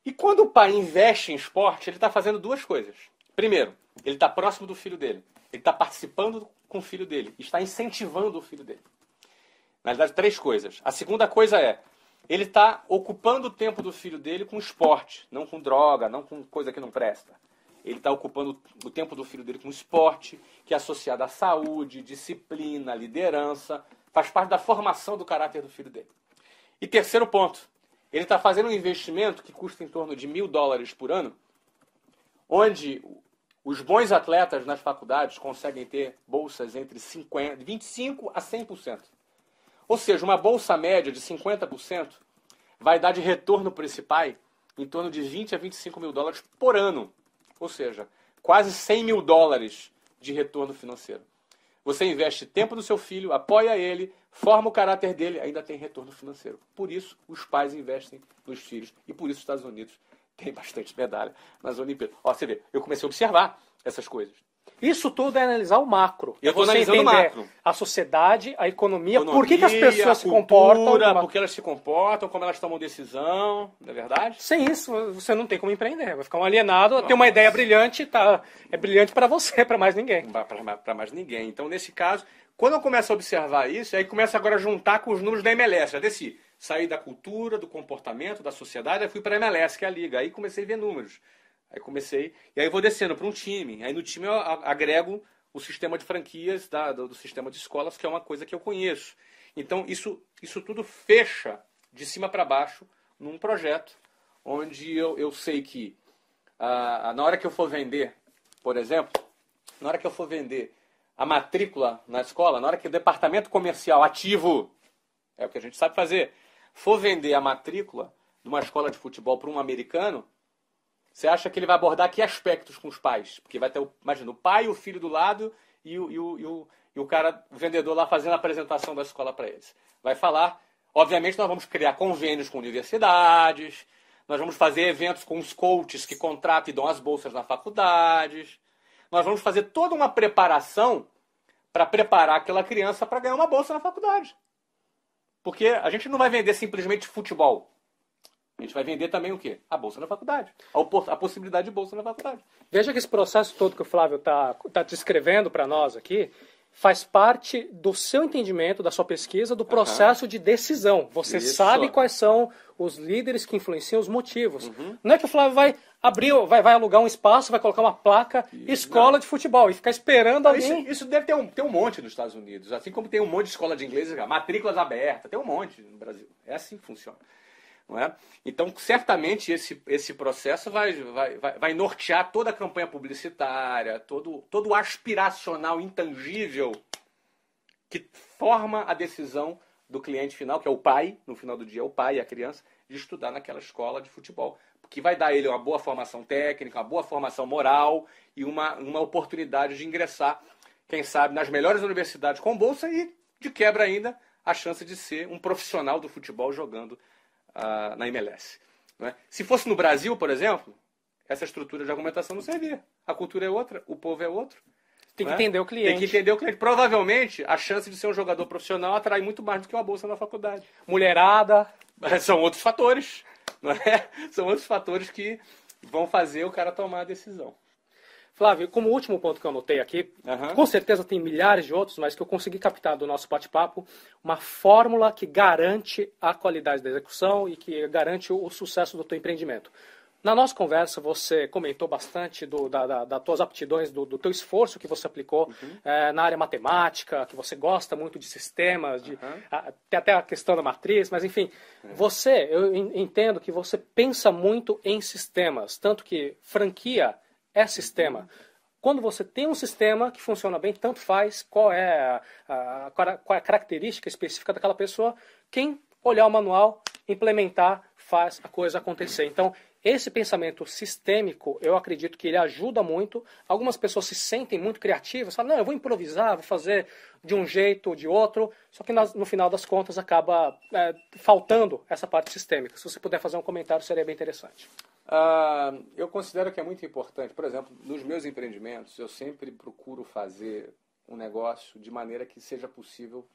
E quando o pai investe em esporte, ele está fazendo duas coisas. Primeiro, ele está próximo do filho dele. Ele está participando com o filho dele. Está incentivando o filho dele. Na verdade, três coisas. A segunda coisa é, ele está ocupando o tempo do filho dele com esporte, não com droga, não com coisa que não presta. Ele está ocupando o tempo do filho dele com esporte, que é associado à saúde, disciplina, liderança, faz parte da formação do caráter do filho dele. E terceiro ponto, ele está fazendo um investimento que custa em torno de $1.000 por ano, onde os bons atletas nas faculdades conseguem ter bolsas entre 25% a 100%. Ou seja, uma bolsa média de 50% vai dar de retorno para esse pai em torno de 20 a 25 mil dólares por ano. Ou seja, quase 100 mil dólares de retorno financeiro. Você investe tempo no seu filho, apoia ele, forma o caráter dele, ainda tem retorno financeiro. Por isso, os pais investem nos filhos. E por isso os Estados Unidos têm bastante medalha nas Olimpíadas. Ó, você vê, eu comecei a observar essas coisas. Isso tudo é analisar o macro. Eu estou você analisando o entender macro. A sociedade, a economia, por que as pessoas se comportam. Por que elas se comportam, como elas tomam decisão, não é verdade? Sem isso, você não tem como empreender. Vai ficar um alienado, tem uma ideia brilhante, tá? É brilhante para você, para mais ninguém. Para mais ninguém. Então, nesse caso, quando eu começo a observar isso, aí começo agora a juntar com os números da MLS. Já desci. Saí da cultura, do comportamento, da sociedade, aí fui para a MLS, que é a liga. Aí comecei a ver números. Aí comecei, e aí vou descendo para um time. Aí no time eu agrego o sistema de franquias do sistema de escolas, que é uma coisa que eu conheço. Então isso tudo fecha de cima para baixo num projeto onde eu sei que na hora que eu for vender, por exemplo, na hora que eu for vender a matrícula na escola, na hora que o departamento comercial ativo, é o que a gente sabe fazer, for vender a matrícula de uma escola de futebol para um americano, você acha que ele vai abordar que aspectos com os pais? Porque vai ter, imagina, o pai e o filho do lado e o cara, o vendedor lá fazendo a apresentação da escola para eles. Vai falar, obviamente nós vamos criar convênios com universidades, nós vamos fazer eventos com os coaches que contratam e dão as bolsas na faculdades, nós vamos fazer toda uma preparação para preparar aquela criança para ganhar uma bolsa na faculdade. Porque a gente não vai vender simplesmente futebol. A gente vai vender também o quê? A bolsa na faculdade. A possibilidade de bolsa na faculdade. Veja que esse processo todo que o Flávio está descrevendo para nós aqui faz parte do seu entendimento, da sua pesquisa, do processo de decisão. Você sabe quais são os líderes que influenciam os motivos. Não é que o Flávio vai abrir, vai alugar um espaço, vai colocar uma placa, escola de futebol, e ficar esperando alguém... Isso deve ter um monte nos Estados Unidos. Assim como tem um monte de escola de inglês, matrículas abertas, tem um monte no Brasil. É assim que funciona. Não é? Então, certamente, esse processo vai nortear toda a campanha publicitária, todo o aspiracional intangível que forma a decisão do cliente final, que é o pai, no final do dia, é o pai e a criança, de estudar naquela escola de futebol. Que vai dar a ele uma boa formação técnica, uma boa formação moral e uma oportunidade de ingressar, quem sabe, nas melhores universidades com bolsa e, de quebra ainda, a chance de ser um profissional do futebol jogando na MLS. Não é? Se fosse no Brasil, por exemplo, essa estrutura de argumentação não servia. A cultura é outra, o povo é outro. Tem que entender o cliente. Tem que entender o cliente. Provavelmente, a chance de ser um jogador profissional atrai muito mais do que uma bolsa na faculdade. Mulherada. São outros fatores. Não é? São outros fatores que vão fazer o cara tomar a decisão. Flávio, como último ponto que eu anotei aqui, com certeza tem milhares de outros, mas que eu consegui captar do nosso bate-papo, uma fórmula que garante a qualidade da execução e que garante o sucesso do teu empreendimento. Na nossa conversa, você comentou bastante das tuas aptidões, do teu esforço que você aplicou na área matemática, que você gosta muito de sistemas, tem até a questão da matriz, mas enfim, eu entendo que você pensa muito em sistemas, tanto que franquia é sistema. Quando você tem um sistema que funciona bem, tanto faz qual é a característica específica daquela pessoa, quem olhar o manual, implementar, faz a coisa acontecer. Então, esse pensamento sistêmico, eu acredito que ele ajuda muito. Algumas pessoas se sentem muito criativas, falam, não, eu vou improvisar, vou fazer de um jeito ou de outro, só que no final das contas acaba faltando essa parte sistêmica. Se você puder fazer um comentário, seria bem interessante. Eu considero que é muito importante, por exemplo, nos meus empreendimentos, eu sempre procuro fazer um negócio de maneira que seja possível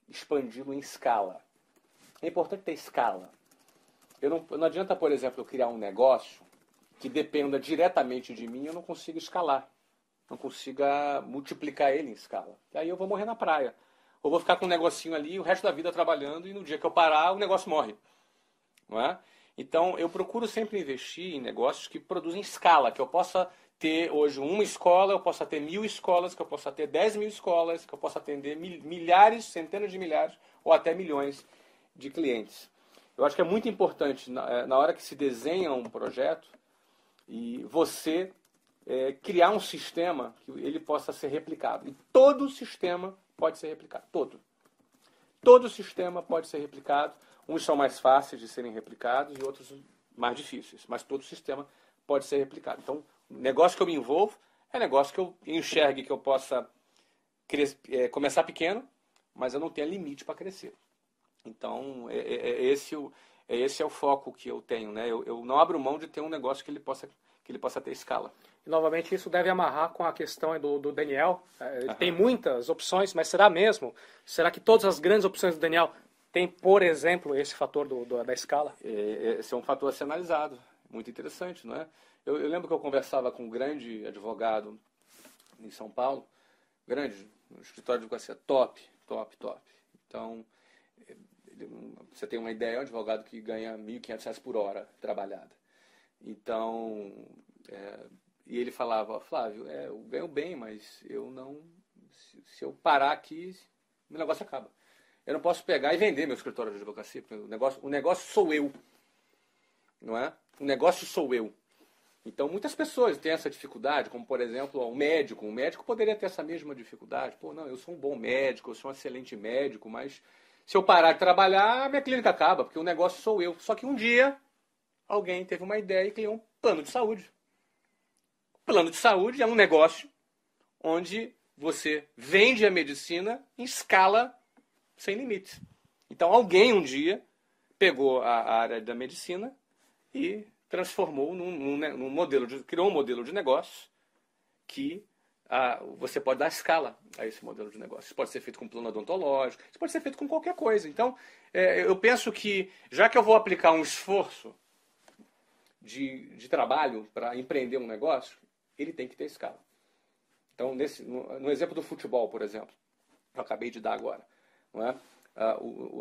expandi-lo em escala. É importante ter escala. Não adianta, por exemplo, eu criar um negócio que dependa diretamente de mim e eu não consiga escalar. Não consiga multiplicar ele em escala. E aí eu vou morrer na praia. Ou vou ficar com um negocinho ali o resto da vida trabalhando e no dia que eu parar o negócio morre. Não é? Então eu procuro sempre investir em negócios que produzem escala, que eu possa ter hoje uma escola, eu possa ter 1000 escolas, que eu possa ter 10.000 escolas, que eu possa atender milhares, centenas de milhares ou até milhões de clientes. Eu acho que é muito importante, na hora que se desenha um projeto, e você criar um sistema que ele possa ser replicado. E todo sistema pode ser replicado. Todo sistema pode ser replicado. Uns são mais fáceis de serem replicados e outros mais difíceis. Mas todo sistema pode ser replicado. Então, o negócio que eu me envolvo é negócio que eu enxergue que eu possa começar pequeno, mas eu não tenho limite para crescer. Então, esse é o foco que eu tenho, né? Eu não abro mão de ter um negócio que ele possa ter escala. E, novamente, isso deve amarrar com a questão do Daniel. Ele tem muitas opções, mas será mesmo? Será que todas as grandes opções do Daniel têm, por exemplo, esse fator da escala? Esse é um fator a ser analisado. Muito interessante, não é? Eu lembro que eu conversava com um grande advogado em São Paulo, um escritório de advocacia top. Então, você tem uma ideia, é um advogado que ganha R$ 1.500 por hora trabalhada. Então, e ele falava, Flávio, eu ganho bem, mas eu não, se eu parar aqui, meu negócio acaba. Eu não posso pegar e vender meu escritório de advocacia, porque o negócio sou eu, não é? O negócio sou eu. Então, muitas pessoas têm essa dificuldade, como, por exemplo, um médico. Um médico poderia ter essa mesma dificuldade. Pô, não, eu sou um bom médico, eu sou um excelente médico, mas se eu parar de trabalhar, a minha clínica acaba, porque o negócio sou eu. Só que um dia, alguém teve uma ideia e criou um plano de saúde. O plano de saúde é um negócio onde você vende a medicina em escala sem limites. Então, alguém um dia pegou a área da medicina e transformou num modelo criou um modelo de negócio que você pode dar escala a esse modelo de negócio. Isso pode ser feito com plano odontológico, isso pode ser feito com qualquer coisa. Então, eu penso que, já que eu vou aplicar um esforço de trabalho para empreender um negócio, ele tem que ter escala. Então, no exemplo do futebol, por exemplo, que eu acabei de dar agora, não é?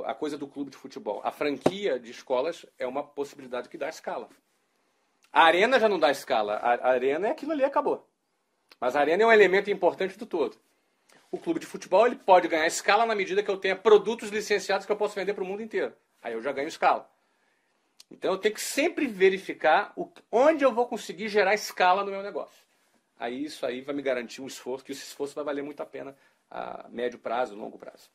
A coisa do clube de futebol. A franquia de escolas é uma possibilidade que dá escala. A arena já não dá escala. A arena é aquilo ali, acabou. Mas a arena é um elemento importante do todo. O clube de futebol ele pode ganhar escala na medida que eu tenha produtos licenciados que eu posso vender para o mundo inteiro. Aí eu já ganho escala. Então eu tenho que sempre verificar onde eu vou conseguir gerar escala no meu negócio. Aí isso aí vai me garantir um esforço, que esse esforço vai valer muito a pena a médio prazo, longo prazo.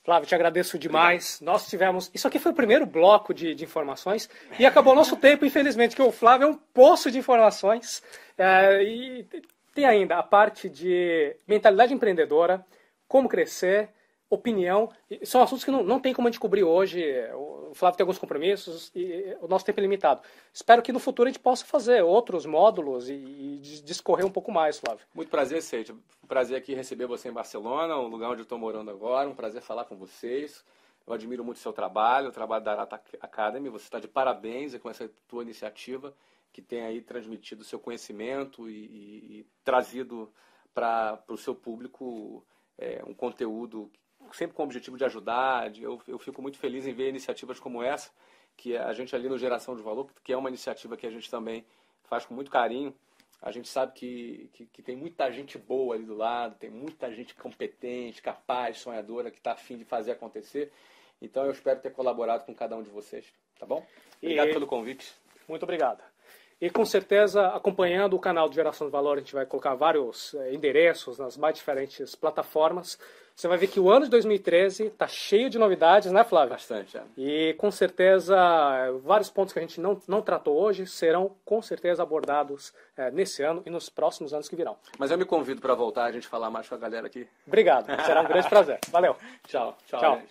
Flávio, te agradeço demais. Obrigado. Nós tivemos... Isso aqui foi o primeiro bloco de informações e acabou o nosso tempo, infelizmente, que o Flávio é um poço de informações. E tem ainda a parte de mentalidade empreendedora, como crescer, opinião. São assuntos que não tem como a gente cobrir hoje. O Flávio tem alguns compromissos e o nosso tempo é limitado. Espero que no futuro a gente possa fazer outros módulos e discorrer um pouco mais, Flávio. Muito prazer, Seide. Um prazer aqui receber você em Barcelona, um lugar onde eu estou morando agora. Um prazer falar com vocês. Eu admiro muito o seu trabalho, o trabalho da Arata Academy. Você está de parabéns com essa tua iniciativa que tem aí transmitido o seu conhecimento e trazido para o seu público um conteúdo sempre com o objetivo de ajudar. Eu fico muito feliz em ver iniciativas como essa, que a gente ali no Geração de Valor, que é uma iniciativa que a gente também faz com muito carinho. A gente sabe que tem muita gente boa ali do lado, tem muita gente competente, capaz, sonhadora, que está a fim de fazer acontecer. Então eu espero ter colaborado com cada um de vocês, tá bom? Obrigado pelo convite. Muito obrigado. E com certeza, acompanhando o canal de Geração de Valor, a gente vai colocar vários endereços nas mais diferentes plataformas. Você vai ver que o ano de 2013 está cheio de novidades, né, Flávio? Bastante, é. E com certeza, vários pontos que a gente não tratou hoje serão com certeza abordados nesse ano e nos próximos anos que virão. Mas eu me convido para voltar, a gente falar mais com a galera aqui. Obrigado, será um grande prazer. Valeu. Tchau. Tchau.